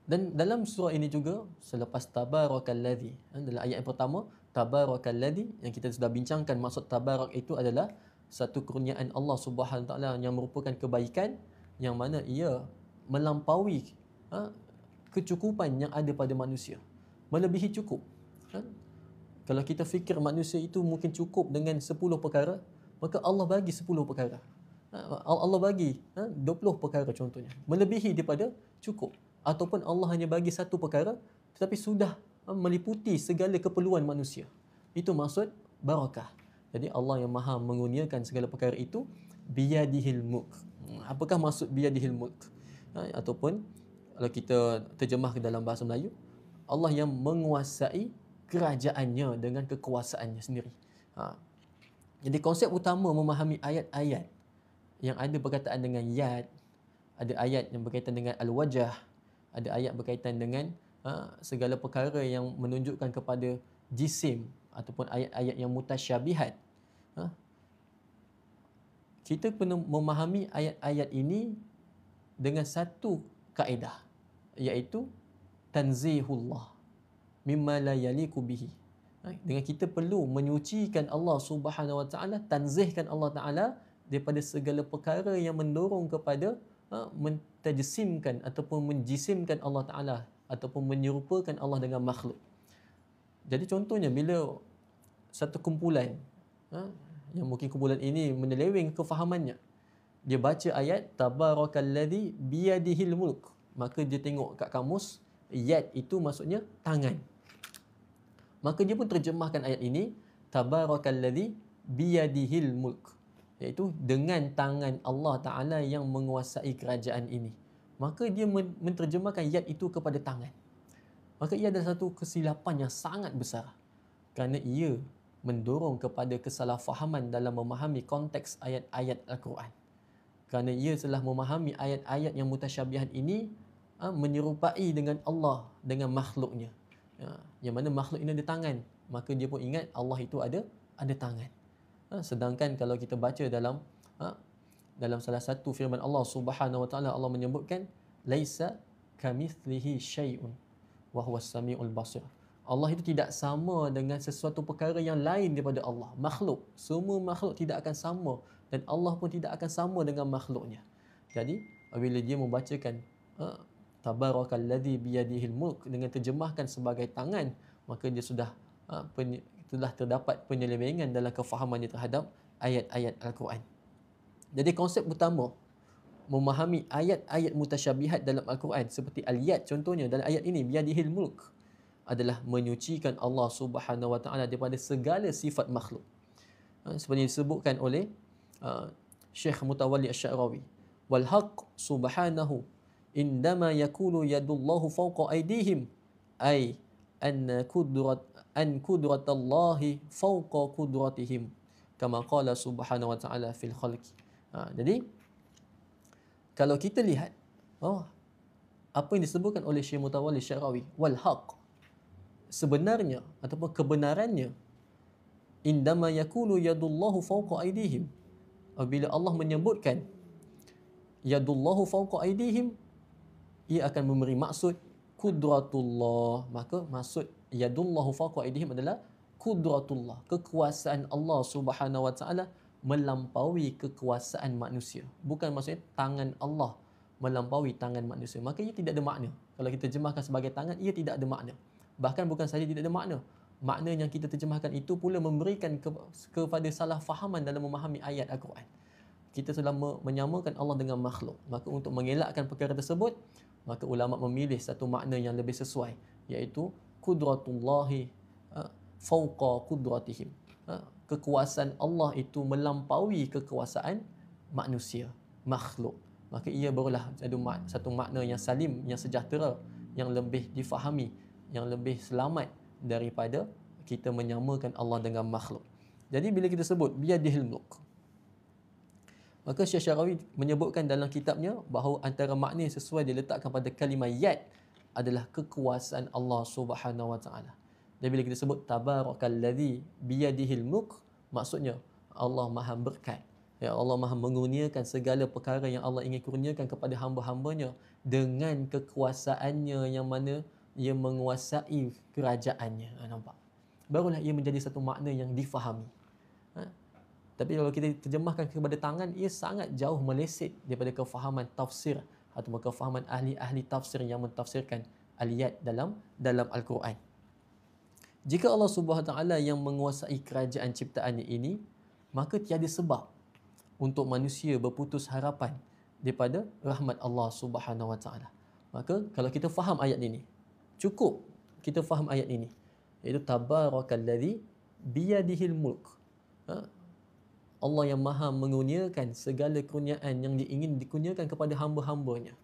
Dan dalam surah ini juga, selepas tabarakalladzi, dalam ayat yang pertama, tabarakalladzi, yang kita sudah bincangkan, maksud tabarak itu adalah satu kurniaan Allah Subhanahu Wa Taala yang merupakan kebaikan, yang mana ia melampaui kecukupan yang ada pada manusia, melebihi cukup. Kalau kita fikir manusia itu mungkin cukup dengan 10 perkara, maka Allah bagi 10 perkara. Allah bagi 20 perkara contohnya, melebihi daripada cukup. Ataupun Allah hanya bagi satu perkara tetapi sudah meliputi segala keperluan manusia. Itu maksud barakah. Jadi Allah yang maha mengurniakan segala perkara itu, biyadihil mulk. Apakah maksud biyadihil mulk? Ataupun kalau kita terjemah ke dalam bahasa Melayu, Allah yang menguasai kerajaannya dengan kekuasaannya sendiri. Jadi konsep utama memahami ayat-ayat yang ada berkaitan dengan yad, ada ayat yang berkaitan dengan al-wajah, ada ayat berkaitan dengan segala perkara yang menunjukkan kepada jisim, ataupun ayat-ayat yang mutasyabihat. Kita perlu memahami ayat-ayat ini dengan satu kaedah, iaitu tanzihullah mimma la yaliqu bihi. Dengan kita perlu menyucikan Allah Subhanahu Wa Taala, tanzihkan Allah Taala daripada segala perkara yang mendorong kepada mentajsimkan ataupun menjisimkan Allah Ta'ala ataupun menyerupakan Allah dengan makhluk. Jadi contohnya bila satu kumpulan, yang mungkin kumpulan ini menyeleweng kefahamannya, dia baca ayat tabarakalladzi biyadihil mulk, maka dia tengok kat kamus yad itu maksudnya tangan. Maka dia pun terjemahkan ayat ini tabarakalladzi biyadihil mulk, iaitu dengan tangan Allah Ta'ala yang menguasai kerajaan ini. Maka dia menterjemahkan yad itu kepada tangan. Maka ia adalah satu kesilapan yang sangat besar, kerana ia mendorong kepada kesalahfahaman dalam memahami konteks ayat-ayat Al-Quran. Kerana ia telah memahami ayat-ayat yang mutasyabihat ini menyerupai dengan Allah, dengan makhluknya. Yang mana makhluk ini ada tangan, maka dia pun ingat Allah itu ada tangan. Sedangkan kalau kita baca dalam salah satu firman Allah Subhanahu wa taala, Allah menyebutkan laisa kamitslihi syai'un wa huwas samiul basir. Allah itu tidak sama dengan sesuatu perkara yang lain daripada Allah. Makhluk, semua makhluk tidak akan sama, dan Allah pun tidak akan sama dengan makhluknya. Jadi apabila dia membacakan tabarakalladzi biyadihil mulk dengan terjemahkan sebagai tangan, maka dia sudah telah terdapat penyelewengan dalam kefahamannya terhadap ayat-ayat Al-Quran. Jadi konsep utama memahami ayat-ayat mutasyabihat dalam Al-Quran seperti al-yad contohnya dalam ayat ini biyadihil mulk adalah menyucikan Allah Subhanahu wa taala daripada segala sifat makhluk. Seperti disebutkan oleh Syekh Mutawalli Asy-Sya'rawi, wal haqq subhanahu indama yakulu yadullahu fawqa aydihim ay an qudratallahi fawqa qudratihim kama qala subhanahu wa ta'ala fil khalqi. Jadi kalau kita lihat apa yang disebutkan oleh Syekh Mutawalli Asy-Sya'rawi, wal haqq, sebenarnya ataupun kebenarannya, indama yakulu yadullahu fawqa aydihim, apabila Allah menyebutkan yadullahu fawqa aydihim, ia akan memberi maksud kudratullah. Maka maksud yadullahu fawqa aydihim adalah kudratullah, kekuasaan Allah Subhanahu wa taala melampaui kekuasaan manusia. Bukan maksudnya tangan Allah melampaui tangan manusia. Maka ia tidak ada makna. Kalau kita terjemahkan sebagai tangan, ia tidak ada makna. Bahkan bukan sahaja tidak ada makna, makna yang kita terjemahkan itu pula memberikan kepada salah fahaman dalam memahami ayat Al-Quran. Kita telah menyamakan Allah dengan makhluk. Maka untuk mengelakkan perkara tersebut, maka ulama memilih satu makna yang lebih sesuai, iaitu kudratullahi fawqa kudratihim. Kekuasaan Allah itu melampaui kekuasaan manusia, makhluk. Maka ia barulah satu makna yang salim, yang sejahtera, yang lebih difahami, yang lebih selamat daripada kita menyamakan Allah dengan makhluk. Jadi bila kita sebut biyadihil mulk, maka Syekh Sya'rawi menyebutkan dalam kitabnya bahawa antara makna yang sesuai diletakkan pada kalimah yad adalah kekuasaan Allah Subhanahu wa taala. Dan bila kita sebut tabarakalladzi biyadihil mulk, maksudnya Allah Maha berkat. Ya, Allah Maha mengurniakan segala perkara yang Allah ingin kurniakan kepada hamba-hambanya dengan kekuasaannya yang mana ia menguasai kerajaannya. Nampak? Barulah ia menjadi satu makna yang difahami. Tapi kalau kita terjemahkan kepada tangan, ia sangat jauh meleset daripada kefahaman tafsir atau kefahaman ahli-ahli tafsir yang mentafsirkan al-yad dalam Al-Quran. Jika Allah Subhanahu Wa Taala yang menguasai kerajaan ciptaannya ini, maka tiada sebab untuk manusia berputus harapan daripada rahmat Allah Subhanahu Wa Taala. Maka kalau kita faham ayat ini, cukup kita faham ayat ini, iaitu tabarakalladzi biyadihil mulk. Allah yang Maha mengurniakan segala kurniaan yang ingin dikurniakan kepada hamba-hambanya.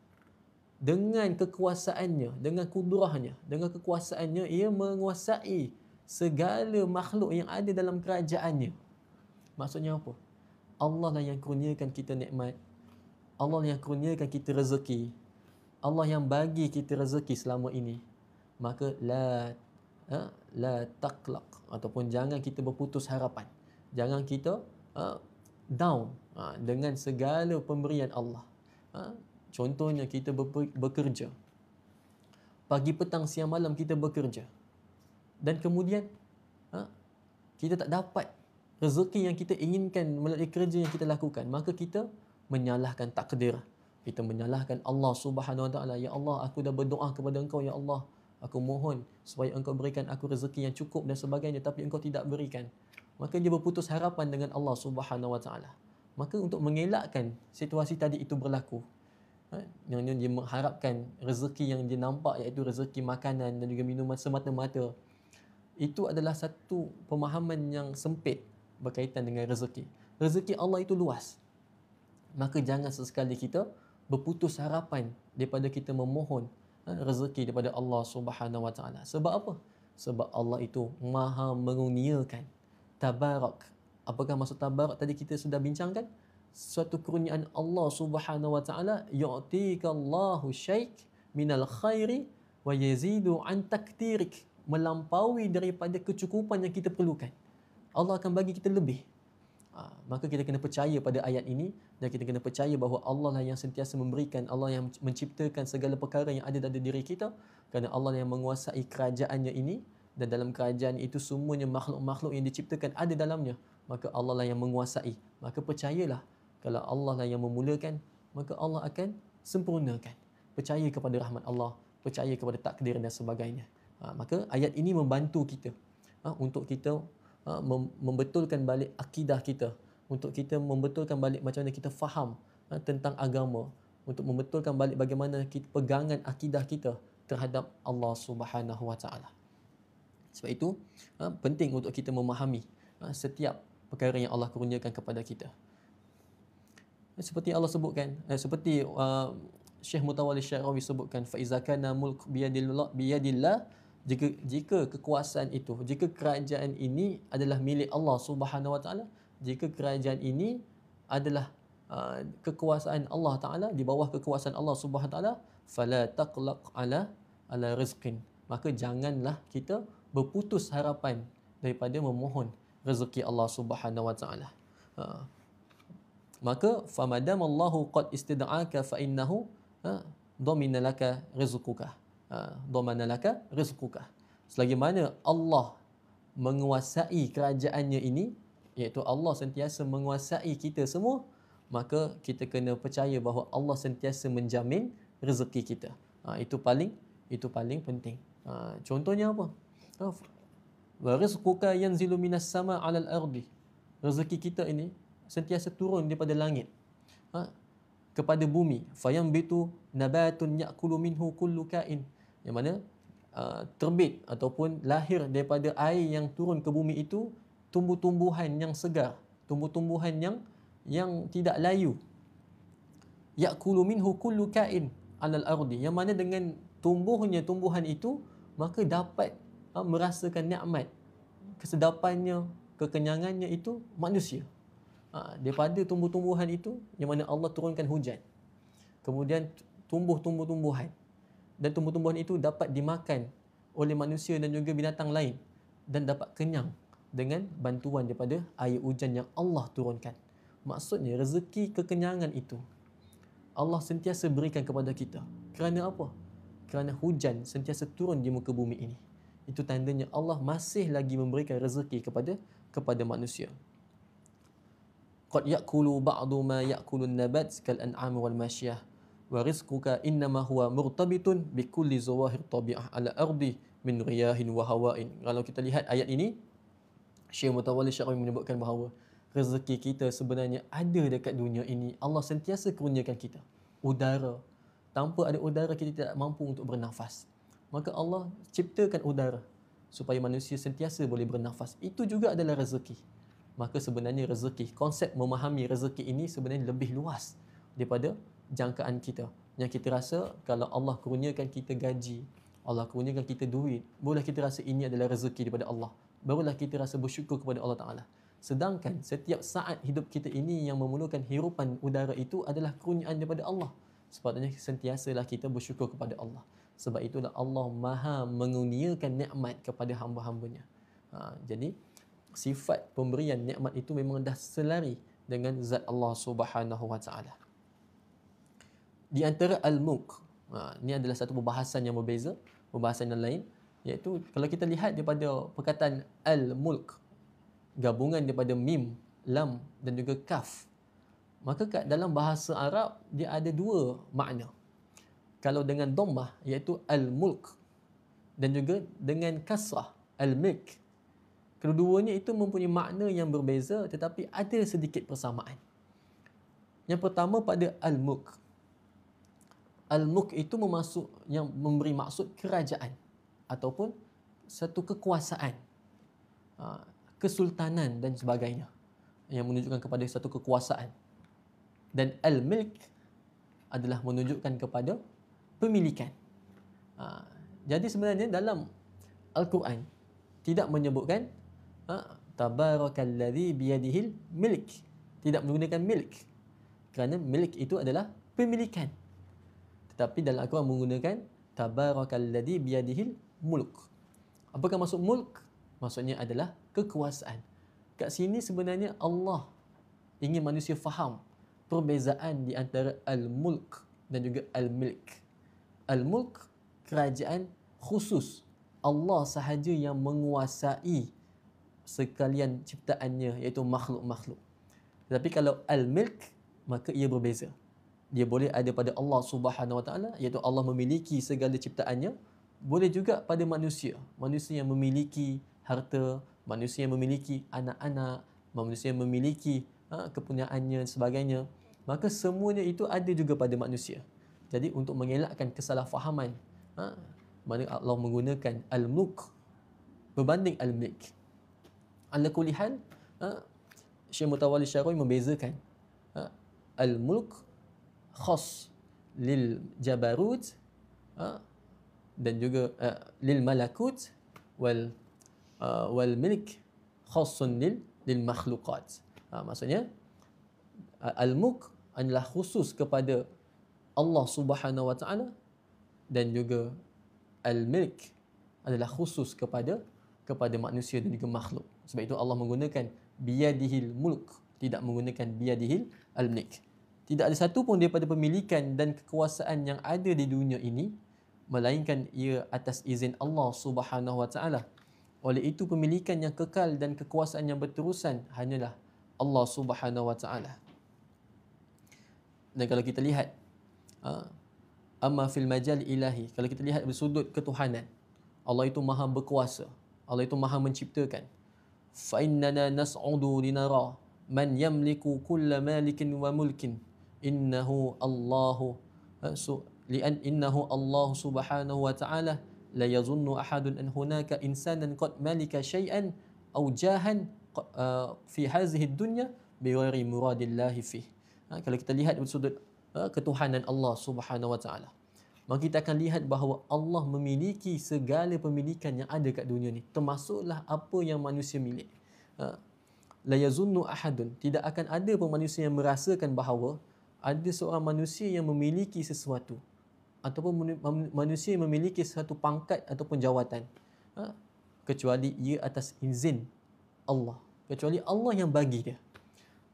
Dengan kekuasaannya, dengan kudrahnya, dengan kekuasaannya, ia menguasai segala makhluk yang ada dalam kerajaannya. Maksudnya apa? Allah lah yang kurniakan kita nikmat. Allah yang kurniakan kita rezeki. Allah yang bagi kita rezeki selama ini. Maka la taqlaq, ataupun jangan kita berputus harapan. Jangan kita down dengan segala pemberian Allah. Contohnya kita bekerja. Pagi, petang, siang, malam kita bekerja. Dan kemudian kita tak dapat rezeki yang kita inginkan melalui kerja yang kita lakukan. Maka kita menyalahkan takdir. kita menyalahkan Allah Subhanahu Wa Taala. Ya Allah, aku dah berdoa kepada Engkau, ya Allah, aku mohon supaya Engkau berikan aku rezeki yang cukup dan sebagainya, tapi Engkau tidak berikan. Maka dia berputus harapan dengan Allah Subhanahu Wa Taala. Maka untuk mengelakkan situasi tadi itu berlaku, yang dia mengharapkan rezeki yang dia nampak, iaitu rezeki makanan dan juga minuman semata-mata, itu adalah satu pemahaman yang sempit berkaitan dengan rezeki. Rezeki Allah itu luas. Maka jangan sesekali kita berputus harapan daripada kita memohon rezeki daripada Allah Subhanahu Wa Taala. Sebab apa? Sebab Allah itu Maha mengurniakan. Tabarak. Apakah maksud tabarak tadi kita sudah bincangkan? Suatu kurniaan Allah Subhanahu Wa Taala, yu'tikallahu syai' minal khairi wa yazidu an taktirik, melampaui daripada kecukupan yang kita perlukan. Allah akan bagi kita lebih. Maka kita kena percaya pada ayat ini, dan kita kena percaya bahawa Allah lah yang sentiasa memberikan, Allah yang menciptakan segala perkara yang ada dalam diri kita, kerana Allah yang menguasai kerajaannya ini, dan dalam kerajaan itu semuanya makhluk-makhluk yang diciptakan ada dalamnya. Maka Allah lah yang menguasai. Maka percayalah, kalau Allah lah yang memulakan, maka Allah akan sempurnakan. Percaya kepada rahmat Allah, percaya kepada takdir dan sebagainya. Maka ayat ini membantu kita untuk kita membetulkan balik akidah kita, untuk kita membetulkan balik macam mana kita faham tentang agama, untuk membetulkan balik bagaimana kita, pegangan akidah kita terhadap Allah Subhanahu Wa Taala. Sebab itu penting untuk kita memahami setiap perkara yang Allah kurniakan kepada kita. Seperti Allah sebutkan, seperti Syekh Mutawalli Syarawi sebutkan, fa iza kana mulk biyadillah, jika kekuasaan itu, jika kerajaan ini adalah milik Allah Subhanahu Wa Taala, jika kerajaan ini adalah kekuasaan Allah Taala, di bawah kekuasaan Allah Subhanahu Wa Taala, fala taqlaq ala rizqin, maka janganlah kita berputus harapan daripada memohon rezeki Allah Subhanahu Wa Taala. Maka famadamallahu qad istid'aka fa innahu dhamina laka rizquka. Dhamana laka rizquka. Selagi mana Allah menguasai kerajaannya ini, iaitu Allah sentiasa menguasai kita semua, maka kita kena percaya bahawa Allah sentiasa menjamin rezeki kita. Itu paling penting. Contohnya apa? Wa rizquka yanzilu minas sama 'alal ardi. Rezeki kita ini sentiasa turun daripada langit kepada bumi. Fayambitu nabatun ya'kulu minhu kullu kain. Yang mana terbit ataupun lahir daripada air yang turun ke bumi itu tumbuh-tumbuhan yang segar, tumbuh-tumbuhan yang tidak layu. Ya'kulu minhu kullu kain 'alal ardi. Yang mana dengan tumbuhnya tumbuhan itu, maka dapat merasakan nikmat, kesedapannya, kekenyangannya itu manusia. Daripada tumbuh-tumbuhan itu, yang mana Allah turunkan hujan, kemudian tumbuh tumbuh-tumbuhan, dan tumbuh-tumbuhan itu dapat dimakan oleh manusia dan juga binatang lain, dan dapat kenyang dengan bantuan daripada air hujan yang Allah turunkan. Maksudnya rezeki kekenyangan itu Allah sentiasa berikan kepada kita. Kerana apa? Kerana hujan sentiasa turun di muka bumi ini. Itu tandanya Allah masih lagi memberikan rezeki kepada manusia. Qad ya'kulu ba'du ma ya'kulu an-nabat kal an'am wal masyiyah wa rizquka innama huwa murtabitun bi kulli zawahir tabi'ah ala ardi min riyahin wa hawa'in. Kalau kita lihat ayat ini, Syekh Mutawalli Syarawi menyebutkan bahawa rezeki kita sebenarnya ada dekat dunia ini. Allah sentiasa kurniakan kita udara. Tanpa ada udara kita tidak mampu untuk bernafas. Maka Allah ciptakan udara supaya manusia sentiasa boleh bernafas. Itu juga adalah rezeki. Maka sebenarnya rezeki, konsep memahami rezeki ini sebenarnya lebih luas daripada jangkaan kita. Yang kita rasa kalau Allah kurniakan kita gaji, Allah kurniakan kita duit, barulah kita rasa ini adalah rezeki daripada Allah. Barulah kita rasa bersyukur kepada Allah Ta'ala. Sedangkan setiap saat hidup kita ini yang memerlukan hirupan udara itu adalah kurniaan daripada Allah. Sepatutnya sentiasalah kita bersyukur kepada Allah. Sebab itulah Allah Maha mengurniakan nikmat kepada hamba-hambanya. Jadi sifat pemberian nikmat itu memang dah selari dengan zat Allah Subhanahu Wa Taala. Di antara al-mulk, ini adalah satu perbahasan yang berbeza, perbahasan yang lain, iaitu kalau kita lihat daripada perkataan al-mulk, gabungan daripada mim, lam dan juga kaf. Maka kat dalam bahasa Arab dia ada dua makna. Kalau dengan dhammah iaitu al-mulk dan juga dengan kasrah al-milk. Kedua-duanya itu mempunyai makna yang berbeza tetapi ada sedikit persamaan. Yang pertama pada al-mulk. Al-mulk itu yang memberi maksud kerajaan ataupun satu kekuasaan, kesultanan dan sebagainya yang menunjukkan kepada satu kekuasaan. Dan al-milk adalah menunjukkan kepada pemilikan. Jadi sebenarnya dalam Al-Quran tidak menyebutkan tabarakalladzi biyadihil milk, tidak menggunakan milk kerana milk itu adalah pemilikan. Tetapi dalam Al-Quran menggunakan tabarakalladzi biyadihil mulk. Apakah maksud mulk? Maksudnya adalah kekuasaan. Kat sini sebenarnya Allah ingin manusia faham perbezaan di antara al-mulk dan juga al-milk. Al-mulk, kerajaan khusus. Allah sahaja yang menguasai sekalian ciptaannya, iaitu makhluk-makhluk. Tetapi kalau al-milk, maka ia berbeza. Dia boleh ada pada Allah Subhanahu Wa Taala, iaitu Allah memiliki segala ciptaannya. Boleh juga pada manusia. Manusia yang memiliki harta, manusia yang memiliki anak-anak, manusia yang memiliki kepunyaannya dan sebagainya. Maka semuanya itu ada juga pada manusia. Jadi untuk mengelakkan kesalahfahaman, mana Allah menggunakan al-mulk berbanding al-milk. Ala kulli hal, Syekh Mutawalli Syarawi membezakan al-mulk khas lil jabarut dan juga lil malakut wal milk khassun lil makhluqat. Maksudnya al-mulk adalah khusus kepada Allah Subhanahu Wa Taala dan juga al-milk adalah khusus kepada manusia dan juga makhluk. Sebab itu Allah menggunakan biyadihil mulk, tidak menggunakan biyadihil al-milk. Tidak ada satu pun daripada pemilikan dan kekuasaan yang ada di dunia ini melainkan ia atas izin Allah Subhanahu Wa Taala. Oleh itu pemilikan yang kekal dan kekuasaan yang berterusan hanyalah Allah Subhanahu Wa Taala. Dan kalau kita lihat amma fil majal ilahi, kalau kita lihat dari sudut ketuhanan, Allah itu maha berkuasa, Allah itu maha menciptakan. Fa innana nas'udu linara man yamliku kulla malikin wa mulkin innahu Allahu innahu Allah Subhanahu Wa Ta'ala la yazunnu ahadun an hunaka insanan qad malika syai'an aw jahan fi hadhihi dunya bighairi muradillahi fih. Kalau kita lihat dari sudut ketuhanan Allah Subhanahu Wa Ta'ala, maka kita akan lihat bahawa Allah memiliki segala pemilikan yang ada kat dunia ni, termasuklah apa yang manusia milik. La yazunnu ahadun, tidak akan ada pun manusia yang merasakan bahawa ada seorang manusia yang memiliki sesuatu ataupun manusia yang memiliki satu pangkat ataupun jawatan, kecuali ia atas izin Allah, kecuali Allah yang bagi dia.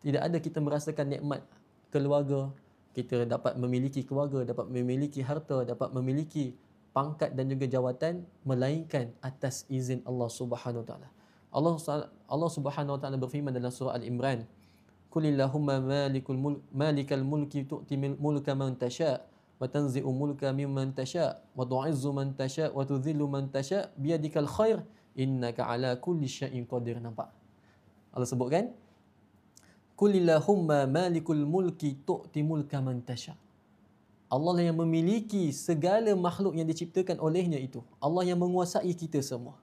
Tidak ada kita merasakan nikmat keluarga, kita dapat memiliki keluarga, dapat memiliki harta, dapat memiliki pangkat dan juga jawatan, melainkan atas izin Allah Subhanahu Wa Taala. Allah Subhanahu Wa Taala berfirman dalam surah Al-Imran, Qulillahumma malikal mulki tu'ti mulka man tasha wa tanzi'u mulka mimman tasha wa tu'izzu man tasha wa tudhillu man tasha biyadikal khair innaka ala kulli syai'in qadir. Nampak? Allah sebutkan Qulillahumma malikul mulki tu'ti mulka man tasha. Allah yang memiliki segala makhluk yang diciptakan olehnya itu. Allah yang menguasai kita semua.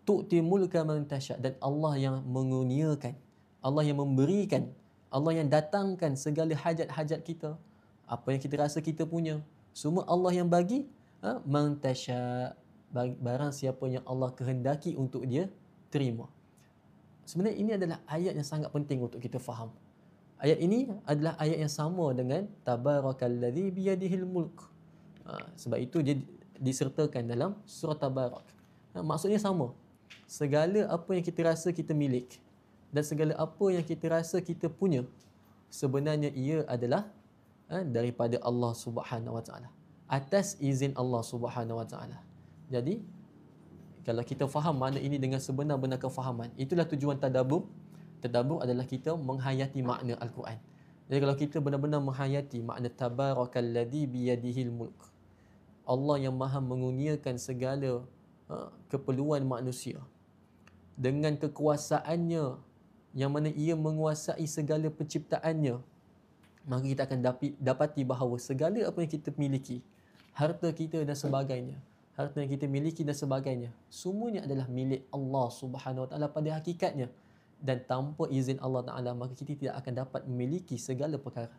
Tu'ti mulka man tasha, dan Allah yang mengurniakan, Allah yang memberikan, Allah yang datangkan segala hajat-hajat kita. Apa yang kita rasa kita punya, semua Allah yang bagi. Man tasha, barang siapa yang Allah kehendaki untuk dia terima. Sebenarnya ini adalah ayat yang sangat penting untuk kita faham. Ayat ini adalah ayat yang sama dengan tabarakalladzi biyadihil mulk. Sebab itu dia disertakan dalam surah Tabarak. Maksudnya sama. Segala apa yang kita rasa kita milik dan segala apa yang kita rasa kita punya, sebenarnya ia adalah daripada Allah Subhanahu Wa Taala, atas izin Allah Subhanahu Wa Taala. Jadi kalau kita faham makna ini dengan sebenar-benar kefahaman, itulah tujuan tadabbur. Tadabbur adalah kita menghayati makna Al-Quran. Jadi kalau kita benar-benar menghayati makna tabarakalladzi biyadihil mulk, Allah yang maha mengurniakan segala keperluan manusia dengan kekuasaannya yang mana ia menguasai segala penciptaannya, maka kita akan dapati bahawa segala apa yang kita miliki, harta kita dan sebagainya, harta yang kita miliki dan sebagainya, semuanya adalah milik Allah Subhanahu Wa Taala pada hakikatnya. Dan tanpa izin Allah Ta'ala, maka kita tidak akan dapat memiliki segala perkara.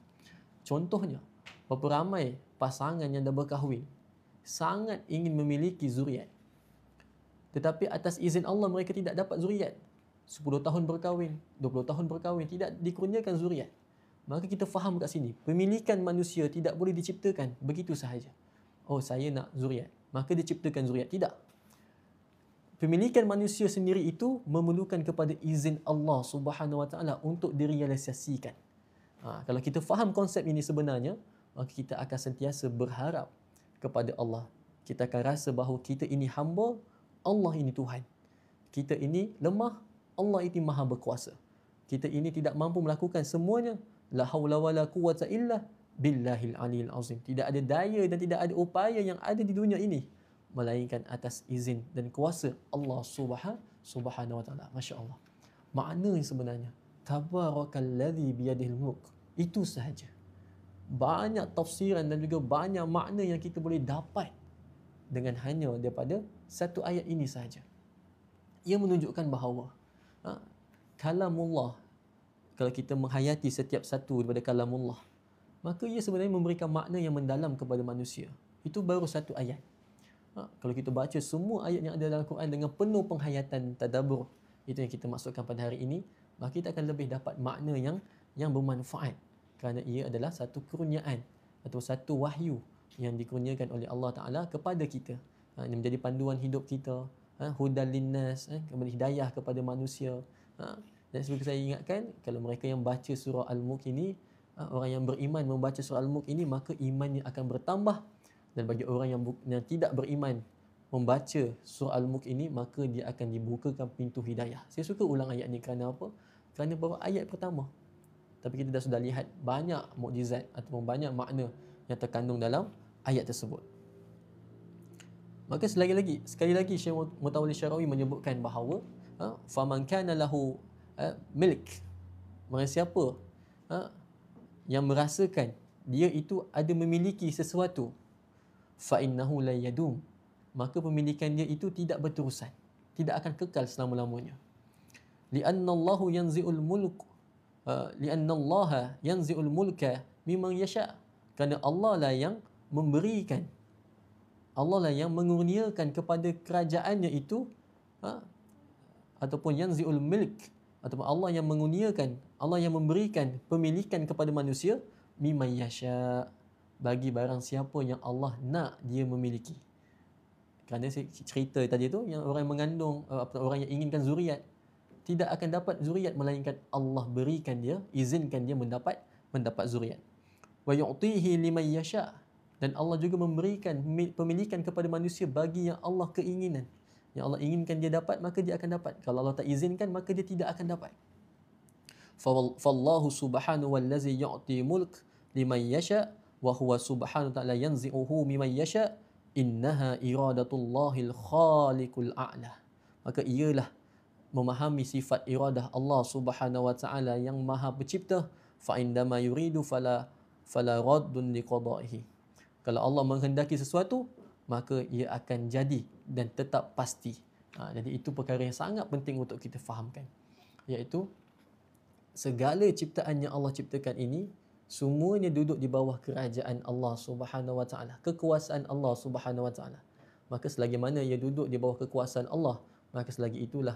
Contohnya, berapa ramai pasangan yang dah berkahwin sangat ingin memiliki zuriat, tetapi atas izin Allah mereka tidak dapat zuriat. 10 tahun berkahwin, 20 tahun berkahwin, tidak dikurniakan zuriat. Maka kita faham kat sini, pemilikan manusia tidak boleh diciptakan begitu sahaja. Oh, saya nak zuriat, maka diciptakan zuriat. Tidak. Pemilikan manusia sendiri itu memerlukan kepada izin Allah Subhanahu Wa Taala untuk direalisasikan. Kalau kita faham konsep ini sebenarnya, maka kita akan sentiasa berharap kepada Allah. Kita akan rasa bahawa kita ini hamba, Allah ini Tuhan. Kita ini lemah, Allah ini maha berkuasa. Kita ini tidak mampu melakukan semuanya. La haula wala quwwata illa billahil aliyil azim. Tidak ada daya dan tidak ada upaya yang ada di dunia ini melainkan atas izin dan kuasa Allah Subhanahu Wa Taala. Masya-Allah. Makna yang sebenarnya tabarakalladzi biyadihil mulk itu sahaja. Banyak tafsiran dan juga banyak makna yang kita boleh dapat dengan hanya daripada satu ayat ini sahaja. Ia menunjukkan bahawa kalamullah, kalau kita menghayati setiap satu daripada kalamullah, maka ia sebenarnya memberikan makna yang mendalam kepada manusia. Itu baru satu ayat. Kalau kita baca semua ayat yang ada dalam Quran dengan penuh penghayatan tadabbur, itu yang kita maksudkan pada hari ini, maka kita akan lebih dapat makna yang bermanfaat, kerana ia adalah satu kurniaan atau satu wahyu yang dikurniakan oleh Allah Ta'ala kepada kita, yang menjadi panduan hidup kita, hudan linnas, kemudian hidayah kepada manusia. Dan seperti saya ingatkan, kalau mereka yang baca surah Al-Mulk ini, orang yang beriman membaca surah Al-Mulk ini, maka imannya akan bertambah. Dan bagi orang yang tidak beriman membaca surah Al-Mulk ini, maka dia akan dibukakan pintu hidayah. Saya suka ulang ayat ni kerana apa? Kerana baru ayat pertama, tapi kita dah sudah lihat banyak mukjizat ataupun banyak makna yang terkandung dalam ayat tersebut. Maka sekali lagi Syekh Mutawalli Syarawi menyebutkan bahawa faman kana lahu milk, maka siapa yang merasakan dia itu ada memiliki sesuatu, fa innahu la yadum, maka pemilikan dia itu tidak berterusan, tidak akan kekal selama-lamanya. Li'anna Allahu yanzi'ul mulk li'anna Allah yanzi'ul mulka mimman yasha, kerana Allah lah yang memberikan, Allah lah yang mengurniakan kepada kerajaannya itu, ataupun yanzi'ul milk, ataupun Allah yang mengurniakan, Allah yang memberikan pemilikan kepada manusia mimman yasha, bagi barang siapa yang Allah nak dia memiliki. Kerana saya cerita tadi tu, yang orang mengandung, orang yang inginkan zuriat tidak akan dapat zuriat melainkan Allah berikan dia, izinkan dia mendapat zuriat. Wa yu'tihi liman yasha, dan Allah juga memberikan pemilikan kepada manusia bagi yang Allah keinginan. Yang Allah inginkan dia dapat, maka dia akan dapat. Kalau Allah tak izinkan, maka dia tidak akan dapat. Fallahu subhanahu wallazi yu'ti mulk liman yasha wa huwa subhanahu ta'ala yanzi'uhu mimman yasha, innaha iradatullahil khaliqul a'la. Maka ialah memahami sifat iradah Allah Subhanahu wa taala yang maha pencipta, fa indama yuridu fala raddun liqada'ihi. Kalau Allah menghendaki sesuatu, maka ia akan jadi dan tetap pasti. Jadi itu perkara yang sangat penting untuk kita fahamkan, iaitu segala ciptaan yang Allah ciptakan ini semuanya duduk di bawah kerajaan Allah Subhanahu wa taala, kekuasaan Allah Subhanahu wa taala. Maka selagi mana ia duduk di bawah kekuasaan Allah, maka selagi itulah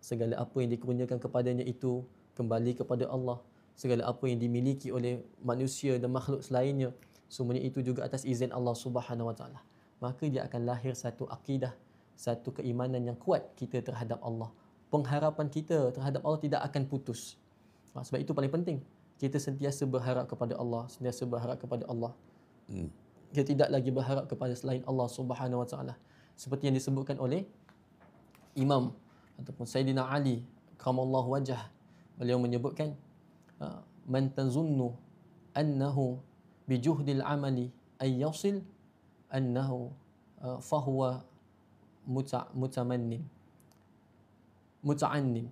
segala apa yang dikurniakan kepadanya itu kembali kepada Allah. Segala apa yang dimiliki oleh manusia dan makhluk selainnya, semuanya itu juga atas izin Allah Subhanahu wa taala. Maka dia akan lahir satu akidah, satu keimanan yang kuat kita terhadap Allah. Pengharapan kita terhadap Allah tidak akan putus. Sebab itu paling penting, kita sentiasa berharap kepada Allah, sentiasa berharap kepada Allah. Kita tidak lagi berharap kepada selain Allah Subhanahu wa taala. Seperti yang disebutkan oleh Imam ataupun Sayyidina Ali karamallahu wajhah, beliau menyebutkan man tazunnu annahu bijuhdil amali ay yasil annahu fahuwa mutamannin muta'annin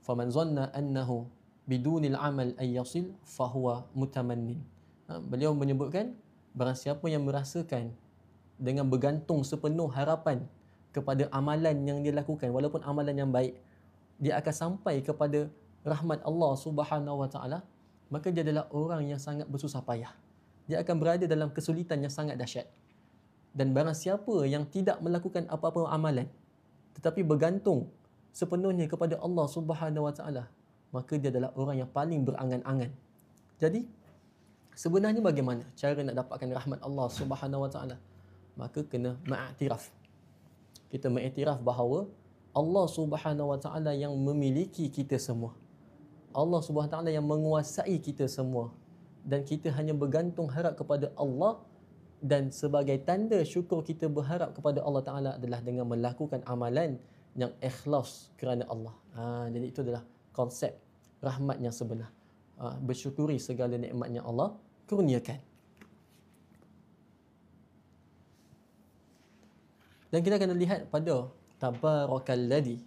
faman zanna annahu bidunil amal ay yasil fahuwa mutamannin. Beliau menyebutkan barang siapa yang merasakan dengan bergantung sepenuh harapan kepada amalan yang dia lakukan, walaupun amalan yang baik, dia akan sampai kepada rahmat Allah Subhanahu Wa Taala, maka dia adalah orang yang sangat bersusah payah. Dia akan berada dalam kesulitan yang sangat dahsyat. Dan barang siapa yang tidak melakukan apa-apa amalan tetapi bergantung sepenuhnya kepada Allah Subhanahu Wa Taala, maka dia adalah orang yang paling berangan-angan. Jadi sebenarnya bagaimana cara nak dapatkan rahmat Allah Subhanahu Wa Taala? Maka kena mengiktiraf. Kita mengiktiraf bahawa Allah Subhanahu Wa Taala yang memiliki kita semua. Allah Subhanahu Wa Taala yang menguasai kita semua, dan kita hanya bergantung harap kepada Allah, dan sebagai tanda syukur kita berharap kepada Allah Taala adalah dengan melakukan amalan yang ikhlas kerana Allah. Jadi itu adalah konsep rahmat yang sebenar. Bersyukuri segala nikmat yang Allah kurniakan. Dan kita akan lihat pada tabarakalladzi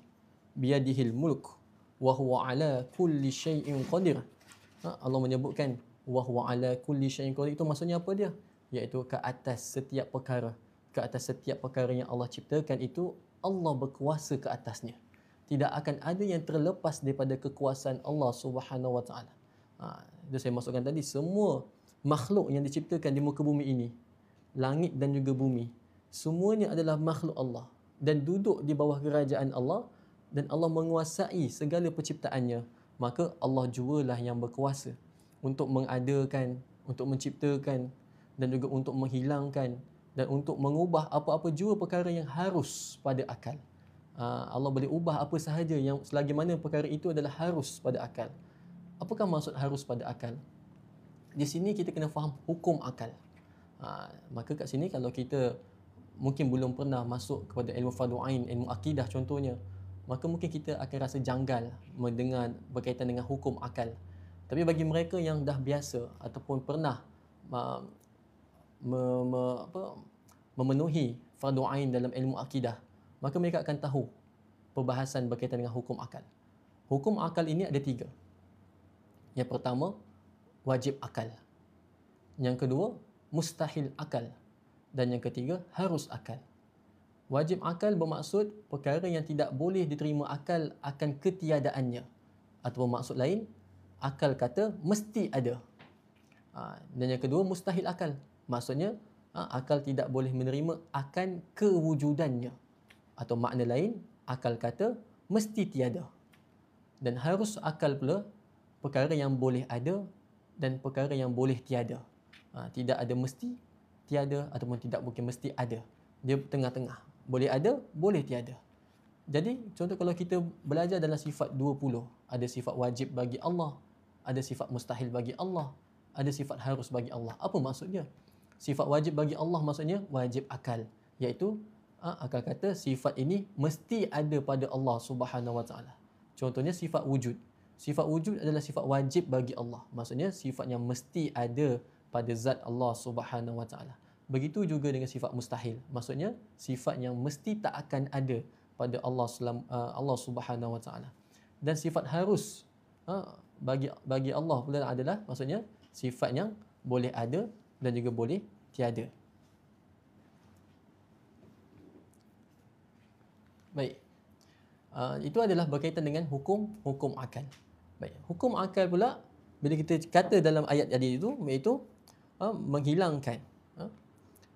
biyadihil mulk wa huwa ala kulli syai'in qadir. Allah menyebutkan wa huwa ala kulli syai'in qadir, itu maksudnya apa dia? Iaitu ke atas setiap perkara. Ke atas setiap perkara yang Allah ciptakan itu Allah berkuasa ke atasnya. Tidak akan ada yang terlepas daripada kekuasaan Allah Subhanahu Wa Taala. Itu saya maksudkan tadi, semua makhluk yang diciptakan di muka bumi ini, langit dan juga bumi, semuanya adalah makhluk Allah dan duduk di bawah kerajaan Allah, dan Allah menguasai segala penciptaannya. Maka Allah jualah yang berkuasa untuk mengadakan, untuk menciptakan, dan juga untuk menghilangkan dan untuk mengubah apa-apa jua perkara yang harus pada akal. Allah boleh ubah apa sahaja yang selagi mana perkara itu adalah harus pada akal. Apakah maksud harus pada akal? Di sini kita kena faham hukum akal. Maka kat sini kalau kita mungkin belum pernah masuk kepada ilmu fardu ain, ilmu akidah contohnya, maka mungkin kita akan rasa janggal mendengar berkaitan dengan hukum akal. Tapi bagi mereka yang dah biasa ataupun pernah memenuhi fardu ain dalam ilmu akidah, maka mereka akan tahu perbahasan berkaitan dengan hukum akal. Hukum akal ini ada 3. Yang pertama, wajib akal. Yang kedua, mustahil akal. Dan yang ketiga, harus akal. Wajib akal bermaksud perkara yang tidak boleh diterima akal akan ketiadaannya. Atau bermaksud lain, akal kata mesti ada. Dan yang kedua, mustahil akal. Maksudnya, akal tidak boleh menerima akan kewujudannya. Atau makna lain, akal kata mesti tiada. Dan harus akal pula, perkara yang boleh ada dan perkara yang boleh tiada. Tidak ada mesti tiada, ataupun tidak mungkin mesti ada. Dia tengah-tengah. Boleh ada, boleh tiada. Jadi, contoh kalau kita belajar dalam sifat 20, ada sifat wajib bagi Allah, ada sifat mustahil bagi Allah, ada sifat harus bagi Allah. Apa maksudnya? Sifat wajib bagi Allah maksudnya wajib akal. Iaitu, akal kata sifat ini mesti ada pada Allah Subhanahu Wa Taala. Contohnya sifat wujud. Sifat wujud adalah sifat wajib bagi Allah. Maksudnya sifat yang mesti ada pada zat Allah Subhanahu Wa Taala. Begitu juga dengan sifat mustahil. Maksudnya sifat yang mesti tak akan ada pada Allah Subhanahu Wa Taala. Dan sifat harus bagi Allah pula adalah maksudnya sifat yang boleh ada dan juga boleh tiada. Baik. Itu adalah berkaitan dengan hukum akal. Baik. Hukum akal pula bila kita kata dalam ayat tadi itu, iaitu menghilangkan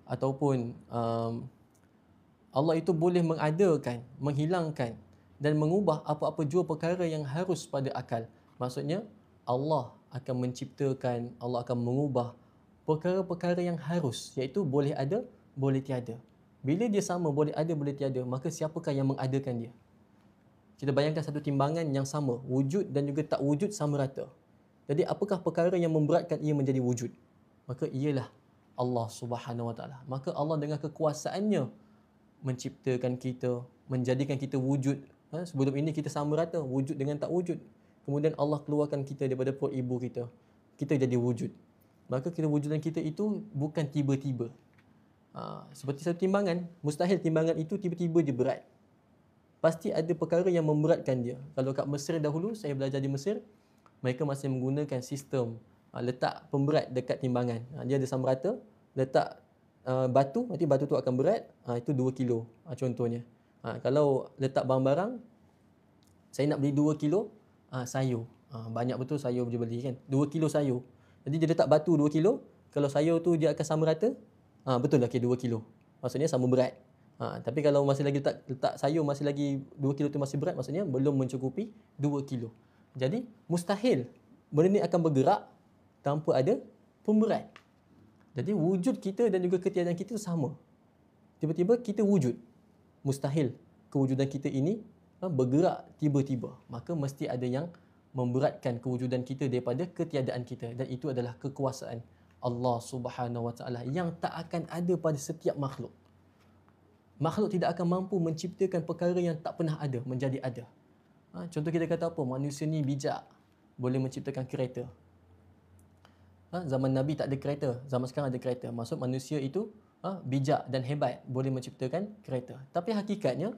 ataupun Allah itu boleh mengadakan, menghilangkan dan mengubah apa-apa jua perkara yang harus pada akal. Maksudnya Allah akan menciptakan, Allah akan mengubah perkara-perkara yang harus, iaitu boleh ada, boleh tiada. Bila dia sama boleh ada, boleh tiada, maka siapakah yang mengadakan dia? Kita bayangkan satu timbangan yang sama, wujud dan juga tak wujud sama rata. Jadi apakah perkara yang memberatkan ia menjadi wujud? Maka ialah Allah Subhanahu Wa Taala. Maka Allah dengan kekuasaannya menciptakan kita, menjadikan kita wujud. Sebelum ini kita sama rata, wujud dengan tak wujud. Kemudian Allah keluarkan kita daripada perut ibu kita. kita jadi wujud. Maka kewujudan kita itu bukan tiba-tiba. Seperti satu timbangan, mustahil timbangan itu tiba-tiba dia berat. Pasti ada perkara yang memberatkan dia. Kalau kat Mesir dahulu, saya belajar di Mesir, mereka masih menggunakan sistem letak pemberat dekat timbangan. Dia ada sama rata, letak batu, nanti batu tu akan berat, itu 2 kilo contohnya. Kalau letak barang-barang, saya nak beli 2 kilo sayur. Banyak betul sayur dia beli kan. 2 kilo sayur. Jadi dia letak batu 2 kilo, kalau sayur tu dia akan sama rata, betul lah 2 kilo. Maksudnya sama berat. Tapi kalau masih lagi letak sayur masih lagi 2 kilo tu masih berat, maksudnya belum mencukupi 2 kilo. Jadi mustahil benda ni akan bergerak tanpa ada pemberat. Jadi wujud kita dan juga ketiadaan kita sama. Tiba-tiba kita wujud. Mustahil kewujudan kita ini bergerak tiba-tiba. Maka mesti ada yang memberatkan kewujudan kita daripada ketiadaan kita, dan itu adalah kekuasaan Allah Subhanahu Wa Taala yang tak akan ada pada setiap makhluk. Makhluk tidak akan mampu menciptakan perkara yang tak pernah ada menjadi ada. Contoh kita kata apa? Manusia ni bijak, boleh menciptakan kereta. Zaman Nabi tak ada kereta, zaman sekarang ada kereta. Maksud manusia itu bijak dan hebat, boleh menciptakan kereta. Tapi hakikatnya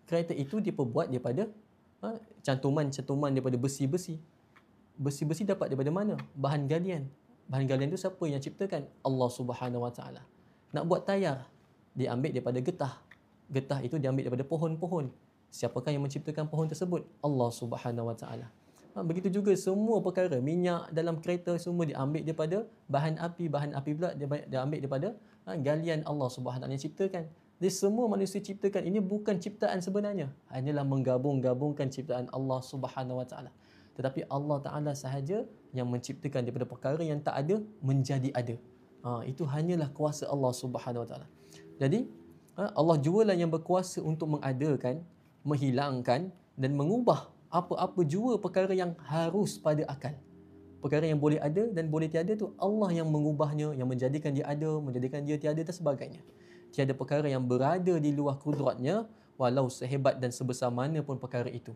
kereta itu diperbuat daripada cantuman-cantuman daripada besi-besi. Besi-besi dapat daripada mana? Bahan galian. Bahan galian itu siapa yang ciptakan? Allah Subhanahu Wa Taala. Nak buat tayar, diambil daripada getah. Getah itu diambil daripada pohon-pohon. Siapakah yang menciptakan pohon tersebut? Allah Subhanahu Wa Taala. Begitu juga semua perkara, minyak dalam kereta semua diambil daripada bahan api pula diambil daripada galian Allah Subhanahu Wa Taala yang ciptakan. Jadi semua manusia ciptakan ini bukan ciptaan sebenarnya, hanyalah menggabung-gabungkan ciptaan Allah Subhanahu Wa Taala. Tetapi Allah Taala sahaja yang menciptakan daripada perkara yang tak ada menjadi ada. Itu hanyalah kuasa Allah Subhanahu Wa Taala. Jadi Allah jualah yang berkuasa untuk mengadakan, menghilangkan dan mengubah apa-apa jua perkara yang harus pada akal. Perkara yang boleh ada dan boleh tiada tu Allah yang mengubahnya, yang menjadikan dia ada, menjadikan dia tiada dan sebagainya. Tiada perkara yang berada di luar kudratnya, walau sehebat dan sebesar mana pun perkara itu.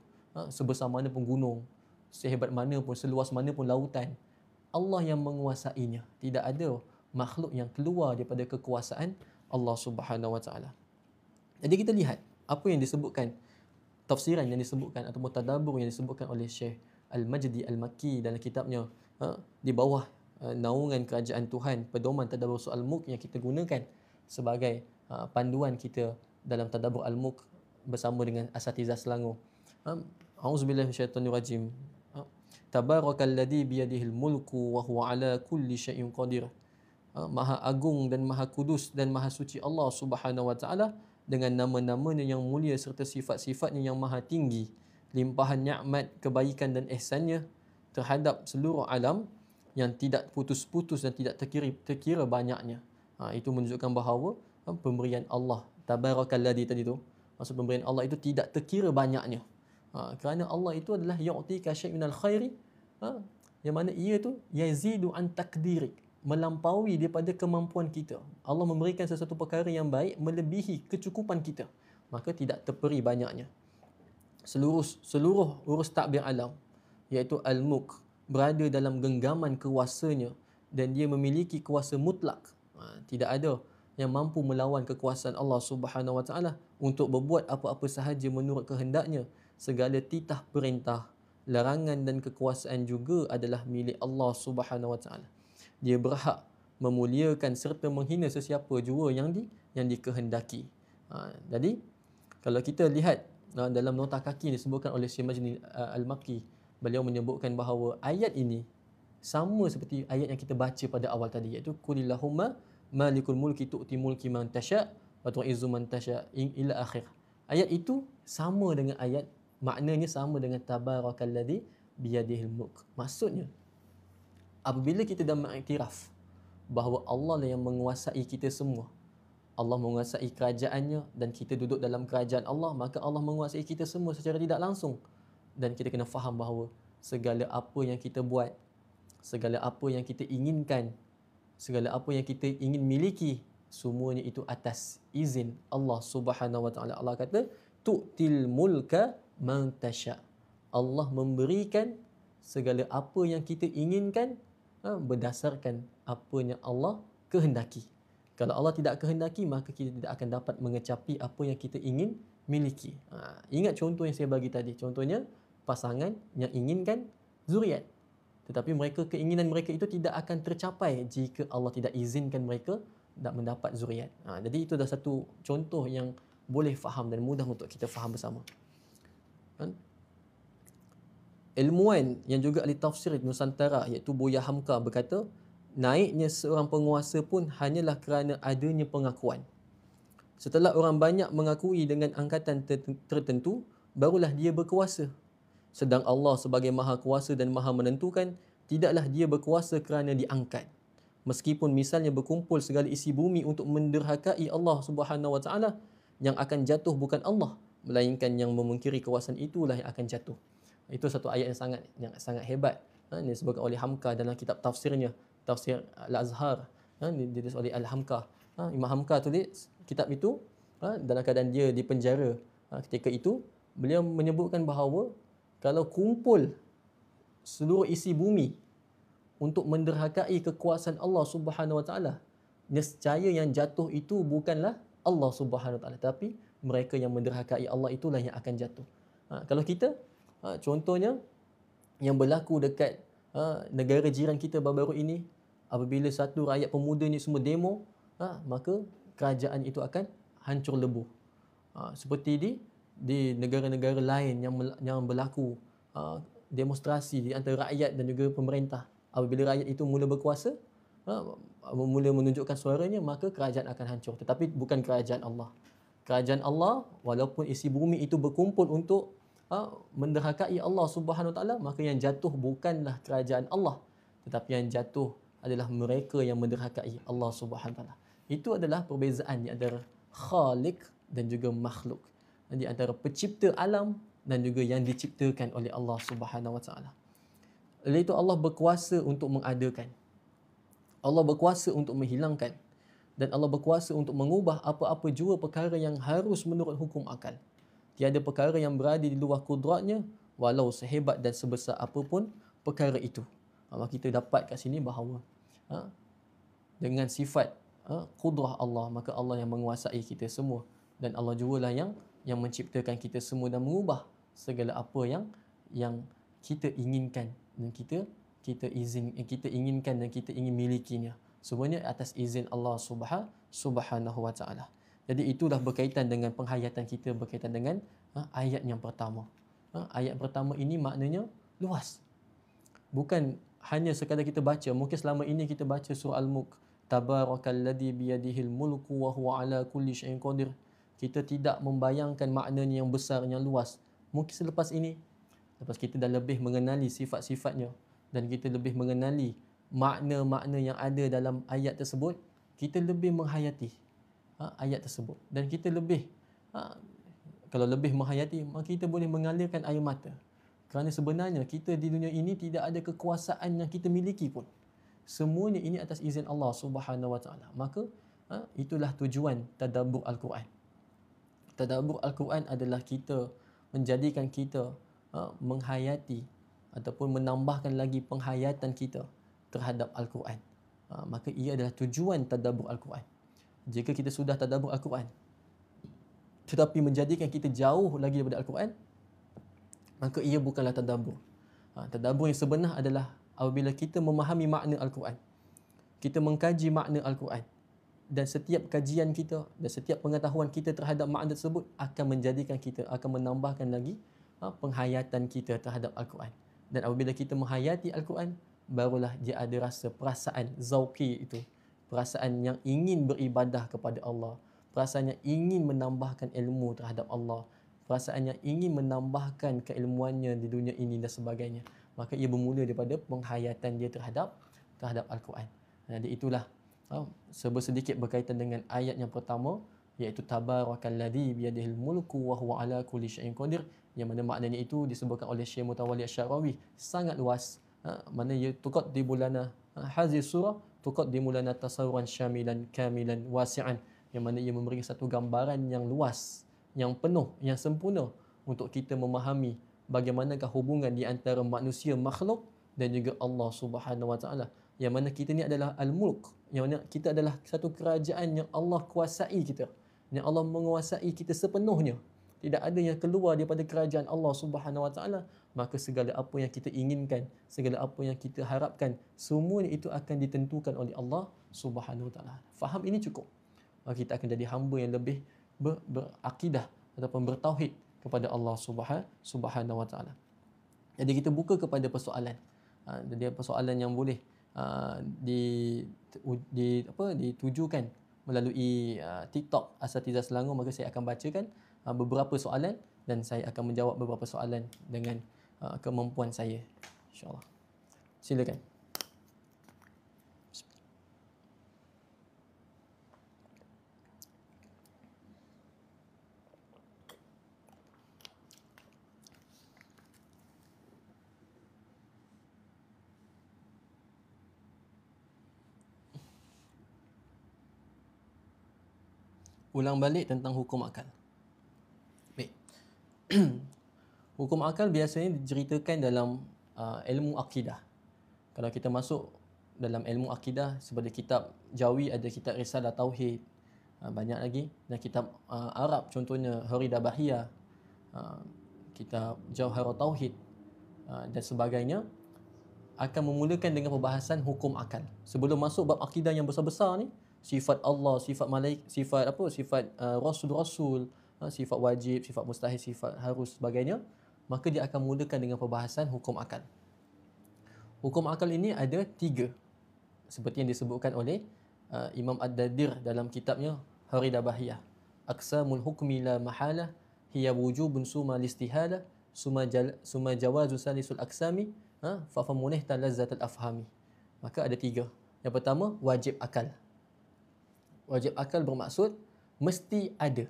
Sebesar mana pun gunung, sehebat mana pun, seluas mana pun lautan, Allah yang menguasainya. Tidak ada makhluk yang keluar daripada kekuasaan Allah Subhanahu Wa Taala. Jadi kita lihat apa yang disebutkan, tafsiran yang disebutkan ataupun tadabbur yang disebutkan oleh Syekh Al-Majdi Al-Makki dalam kitabnya di bawah naungan kerajaan Tuhan, pedoman tadabbur Al-Mulk yang kita gunakan sebagai panduan kita dalam tadabbur Al-Mulk bersama dengan asatizah Selangor. Auzubillahi minasyaitonirrajim. Tabarakalladzi biyadihil mulku wa huwa ala kulli syai'in qadir. Maha agung dan maha kudus dan maha suci Allah Subhanahu Wa Taala dengan nama-namanya yang mulia serta sifat-sifatnya yang maha tinggi, limpahan nikmat, kebaikan dan ihsannya terhadap seluruh alam yang tidak putus-putus dan tidak terkira banyaknya. Itu menunjukkan bahawa pemberian Allah tabarakalladzi tadi tu, maksud pemberian Allah itu tidak terkira banyaknya. Kerana Allah itu adalah yu'tika syai' minal khairi, yang mana ia tu yazidu an takdirik, melampaui daripada kemampuan kita. Allah memberikan sesuatu perkara yang baik melebihi kecukupan kita, maka tidak terperi banyaknya. Seluruh urus takbir alam, iaitu Al-Mulk, berada dalam genggaman kuasanya dan dia memiliki kuasa mutlak. Tidak ada yang mampu melawan kekuasaan Allah Subhanahu Wa Taala untuk berbuat apa-apa sahaja menurut kehendaknya. Segala titah perintah, larangan dan kekuasaan juga adalah milik Allah Subhanahu Wa Taala. Dia berhak memuliakan serta menghina sesiapa jua yang dikehendaki. Jadi kalau kita lihat dalam nota kaki disebutkan oleh Syekh Majdi Al-Makki, beliau menyebutkan bahawa ayat ini sama seperti ayat yang kita baca pada awal tadi, iaitu qulillahumma malikul mulki tu'ti mulki man tasha' wa tu'izzu man tasha' ila akhir. Ayat itu sama dengan ayat, maknanya sama dengan tabarakalladzi biyadihil mulk. Maksudnya apabila kita dah mengiktiraf bahawa Allah lah yang menguasai kita semua, Allah menguasai kerajaannya dan kita duduk dalam kerajaan Allah, maka Allah menguasai kita semua secara tidak langsung. Dan kita kena faham bahawa segala apa yang kita buat, segala apa yang kita inginkan, segala apa yang kita ingin miliki, semuanya itu atas izin Allah Subhanahu Wa Taala. Allah kata tu'til mulka man tasha'. Allah memberikan segala apa yang kita inginkan berdasarkan apa yang Allah kehendaki. Kalau Allah tidak kehendaki, maka kita tidak akan dapat mengecapi apa yang kita ingin miliki. Ingat contoh yang saya bagi tadi. Contohnya, pasangan yang inginkan zuriat. Tetapi keinginan mereka itu tidak akan tercapai jika Allah tidak izinkan mereka nak mendapat zuriat. Jadi itu adalah satu contoh yang boleh faham dan mudah untuk kita faham bersama. Ilmuwan yang juga ahli tafsir Nusantara iaitu Buya Hamka berkata, naiknya seorang penguasa pun hanyalah kerana adanya pengakuan. Setelah orang banyak mengakui dengan angkatan tertentu, barulah dia berkuasa. Sedang Allah sebagai maha kuasa dan maha menentukan, tidaklah dia berkuasa kerana diangkat. Meskipun misalnya berkumpul segala isi bumi untuk menderhakai Allah Subhanahu Wa Taala, yang akan jatuh bukan Allah, melainkan yang memungkiri kuasaan itulah yang akan jatuh. Itu satu ayat yang sangat hebat. Ini disebutkan oleh Hamka dalam kitab tafsirnya, Tafsir Al-Azhar. Ditulis oleh Al-Hamka. Imam Hamka tulis kitab itu dalam keadaan dia di penjara. Ketika itu, beliau menyebutkan bahawa kalau kumpul seluruh isi bumi untuk menderhakai kekuasaan Allah Subhanahu Wa Taala, nescaya yang jatuh itu bukanlah Allah Subhanahu Wa Taala, tapi mereka yang menderhakai Allah itulah yang akan jatuh. Kalau kita contohnya yang berlaku dekat negara jiran kita baru-baru ini, apabila satu rakyat pemuda ni semua demo, maka kerajaan itu akan hancur lebur. Seperti di negara-negara lain yang berlaku demonstrasi di antara rakyat dan juga pemerintah. Apabila rakyat itu mula berkuasa, mula menunjukkan suaranya, maka kerajaan akan hancur. Tetapi bukan kerajaan Allah. Kerajaan Allah, walaupun isi bumi itu berkumpul untuk menderhakai Allah Subhanahu Wa Taala, maka yang jatuh bukanlah kerajaan Allah, tetapi yang jatuh adalah mereka yang menderhakai Allah Subhanahu Wa Taala. Itu adalah perbezaan di antara Khaliq dan juga makhluk, di antara pencipta alam dan juga yang diciptakan oleh Allah Subhanahu Wa Taala. Oleh itu Allah berkuasa untuk mengadakan, Allah berkuasa untuk menghilangkan, dan Allah berkuasa untuk mengubah apa-apa jua perkara yang harus menurut hukum akal. Tiada perkara yang berada di luar kudratnya, walau sehebat dan sebesar apapun perkara itu. Maka kita dapat kat sini bahawa dengan sifat kudrah Allah, maka Allah yang menguasai kita semua, dan Allah jugalah yang menciptakan kita semua dan mengubah segala apa yang kita inginkan dan kita inginkan dan kita ingin milikinya. Semuanya atas izin Allah Subhanahu Wa Taala. Jadi itulah berkaitan dengan penghayatan kita, berkaitan dengan ayat yang pertama. Ayat pertama ini maknanya luas. Bukan hanya sekadar kita baca. Mungkin selama ini kita baca surah Al-Mulk, Tabarakalladzi biyadihil mulku wa huwa ala kulli syai'in qadir. Kita tidak membayangkan maknanya yang besar, yang luas. Mungkin selepas ini, lepas kita dah lebih mengenali sifat-sifatnya dan kita lebih mengenali makna-makna yang ada dalam ayat tersebut, kita lebih menghayati ayat tersebut, dan kita lebih kalau lebih menghayati, maka kita boleh mengalirkan air mata, kerana sebenarnya kita di dunia ini tidak ada kekuasaan yang kita miliki pun. Semuanya ini atas izin Allah Subhanahu Wa Taala. Maka itulah tujuan tadabbur Al-Quran. Tadabbur Al-Quran adalah kita menjadikan kita menghayati ataupun menambahkan lagi penghayatan kita terhadap Al-Quran. Maka ia adalah tujuan tadabbur Al-Quran. Jika kita sudah tadabbur Al-Quran tetapi menjadikan kita jauh lagi daripada Al-Quran, maka ia bukanlah tadabbur. Tadabbur yang sebenar adalah apabila kita memahami makna Al-Quran, kita mengkaji makna Al-Quran, dan setiap kajian kita dan setiap pengetahuan kita terhadap makna tersebut akan menjadikan kita, akan menambahkan lagi penghayatan kita terhadap Al-Quran. Dan apabila kita menghayati Al-Quran, barulah dia ada rasa perasaan zauqi itu, perasaan yang ingin beribadah kepada Allah, perasaan yang ingin menambahkan ilmu terhadap Allah, perasaan yang ingin menambahkan keilmuannya di dunia ini dan sebagainya. Maka ia bermula daripada penghayatan dia terhadap Al-Quran. Jadi itulah sedikit berkaitan dengan ayat yang pertama, iaitu Tabarakalladzi biyadihil mulku wa huwa ala kulli syai'in qadir, yang mana maknanya itu disebutkan oleh Syekh Mutawalli Asy-Syarawi sangat luas. Mana ia tuqaddimu lana hadhihi surah tuqaddimu lana tasawuran syamilan kamilan wasi'an, yang mana ia memberi satu gambaran yang luas, yang penuh, yang sempurna untuk kita memahami bagaimanakah hubungan di antara manusia makhluk dan juga Allah Subhanahu Wa Taala. yang mana kita ni adalah al-mulk, yang mana kita adalah satu kerajaan yang Allah kuasai kita, yang Allah menguasai kita sepenuhnya. Tidak ada yang keluar daripada kerajaan Allah Subhanahu Wa Taala. Maka segala apa yang kita inginkan, segala apa yang kita harapkan, semua itu akan ditentukan oleh Allah Subhanahu Wa Taala. Faham ini cukup. Maka kita akan jadi hamba yang lebih berakidah ataupun bertauhid kepada Allah Subhanahu Wa Taala. Jadi kita buka kepada persoalan. Jadi persoalan yang boleh ditujukan melalui TikTok Asatizah Selangor, maka saya akan bacakan beberapa soalan dan saya akan menjawab beberapa soalan dengan kemampuan saya, insya-Allah. Silakan. Ulang balik tentang hukum akal. Baik. Hukum akal biasanya diceritakan dalam ilmu akidah. Kalau kita masuk dalam ilmu akidah, seperti kitab Jawi ada kitab Risalah Tauhid, banyak lagi, dan kitab Arab contohnya Hurridah Bahiyah, kitab Jauharul Tauhid dan sebagainya, akan memulakan dengan perbahasan hukum akal. Sebelum masuk bab akidah yang besar-besar ni, sifat Allah, sifat malaik, sifat rasul-rasul, sifat wajib, sifat mustahil, sifat harus, sebagainya, maka dia akan mulakan dengan perbahasan hukum akal. Hukum akal ini ada 3, seperti yang disebutkan oleh Imam Ad-Dadir dalam kitabnya Hurridah Bahiyah. Aqsamul hukmi la mahala hiya wujubun suma listihala suma jawazu salisul aqsami fa famunih talazzatul afhami. Maka ada 3. Yang pertama, wajib akal. Wajib akal bermaksud mesti ada,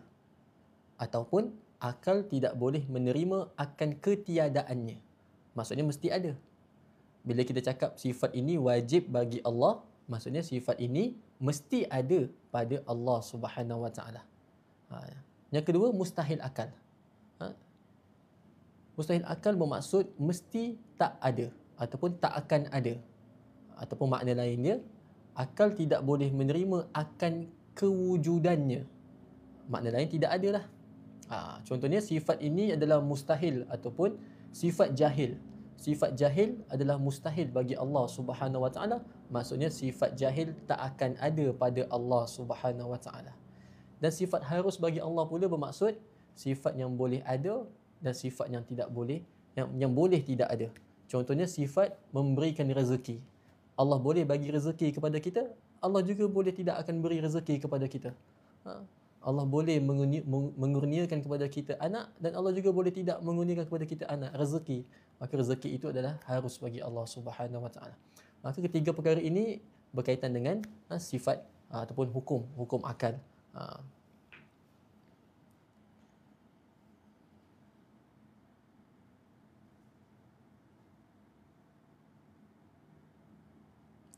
ataupun akal tidak boleh menerima akan ketiadaannya. Maksudnya mesti ada. Bila kita cakap sifat ini wajib bagi Allah, maksudnya sifat ini mesti ada pada Allah Subhanahu Wa Taala. Yang kedua, mustahil akal. Mustahil akal bermaksud mesti tak ada ataupun tak akan ada. Ataupun makna lainnya, akal tidak boleh menerima akan kewujudannya. Makna lain tidak ada lah. Contohnya sifat ini adalah mustahil ataupun sifat jahil. Sifat jahil adalah mustahil bagi Allah Subhanahu Wa Taala. Maksudnya sifat jahil tak akan ada pada Allah Subhanahu Wa Taala. Dan sifat harus bagi Allah pula bermaksud sifat yang boleh ada dan sifat yang tidak boleh, yang boleh tidak ada. Contohnya sifat memberikan rezeki. Allah boleh bagi rezeki kepada kita, Allah juga boleh tidak akan beri rezeki kepada kita. Allah boleh mengurniakan kepada kita anak, dan Allah juga boleh tidak mengurniakan kepada kita anak, rezeki. Maka rezeki itu adalah harus bagi Allah Subhanahu Wa Taala. Maka ketiga perkara ini berkaitan dengan sifat ataupun hukum akal.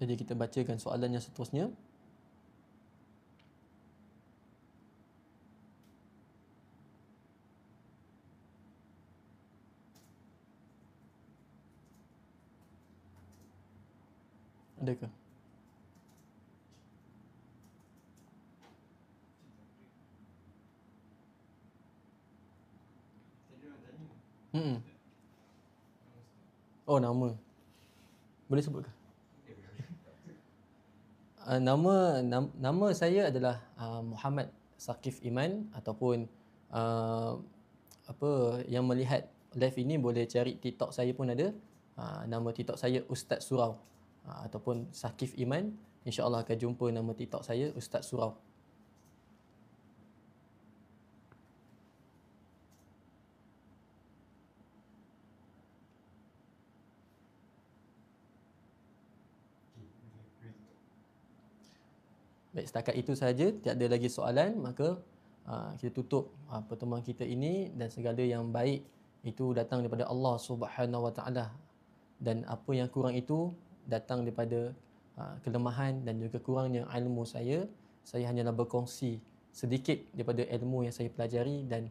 Jadi kita bacakan soalan yang seterusnya. Adakah? Oh, nama. Boleh sebut ke? Nama saya adalah Muhammad Saqif Iman, ataupun yang melihat live ini boleh cari TikTok saya pun ada. Nama TikTok saya Ustaz Surau, ataupun Saqif Iman. InsyaAllah akan jumpa nama TikTok saya Ustaz Surau. Baik, setakat itu sahaja, tiada lagi soalan, maka kita tutup pertemuan kita ini, dan segala yang baik itu datang daripada Allah Subhanahu Wa Taala, dan apa yang kurang itu datang daripada kelemahan dan juga kurangnya ilmu saya. Saya hanyalah berkongsi sedikit daripada ilmu yang saya pelajari, dan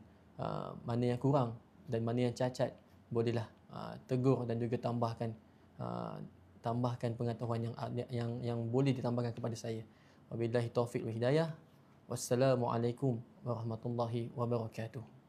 mana yang kurang dan mana yang cacat bolehlah tegur dan juga tambahkan tambahkan pengetahuan yang boleh ditambahkan kepada saya. Wabillahi taufiq wa hidayah. Wassalamualaikum warahmatullahi wabarakatuh.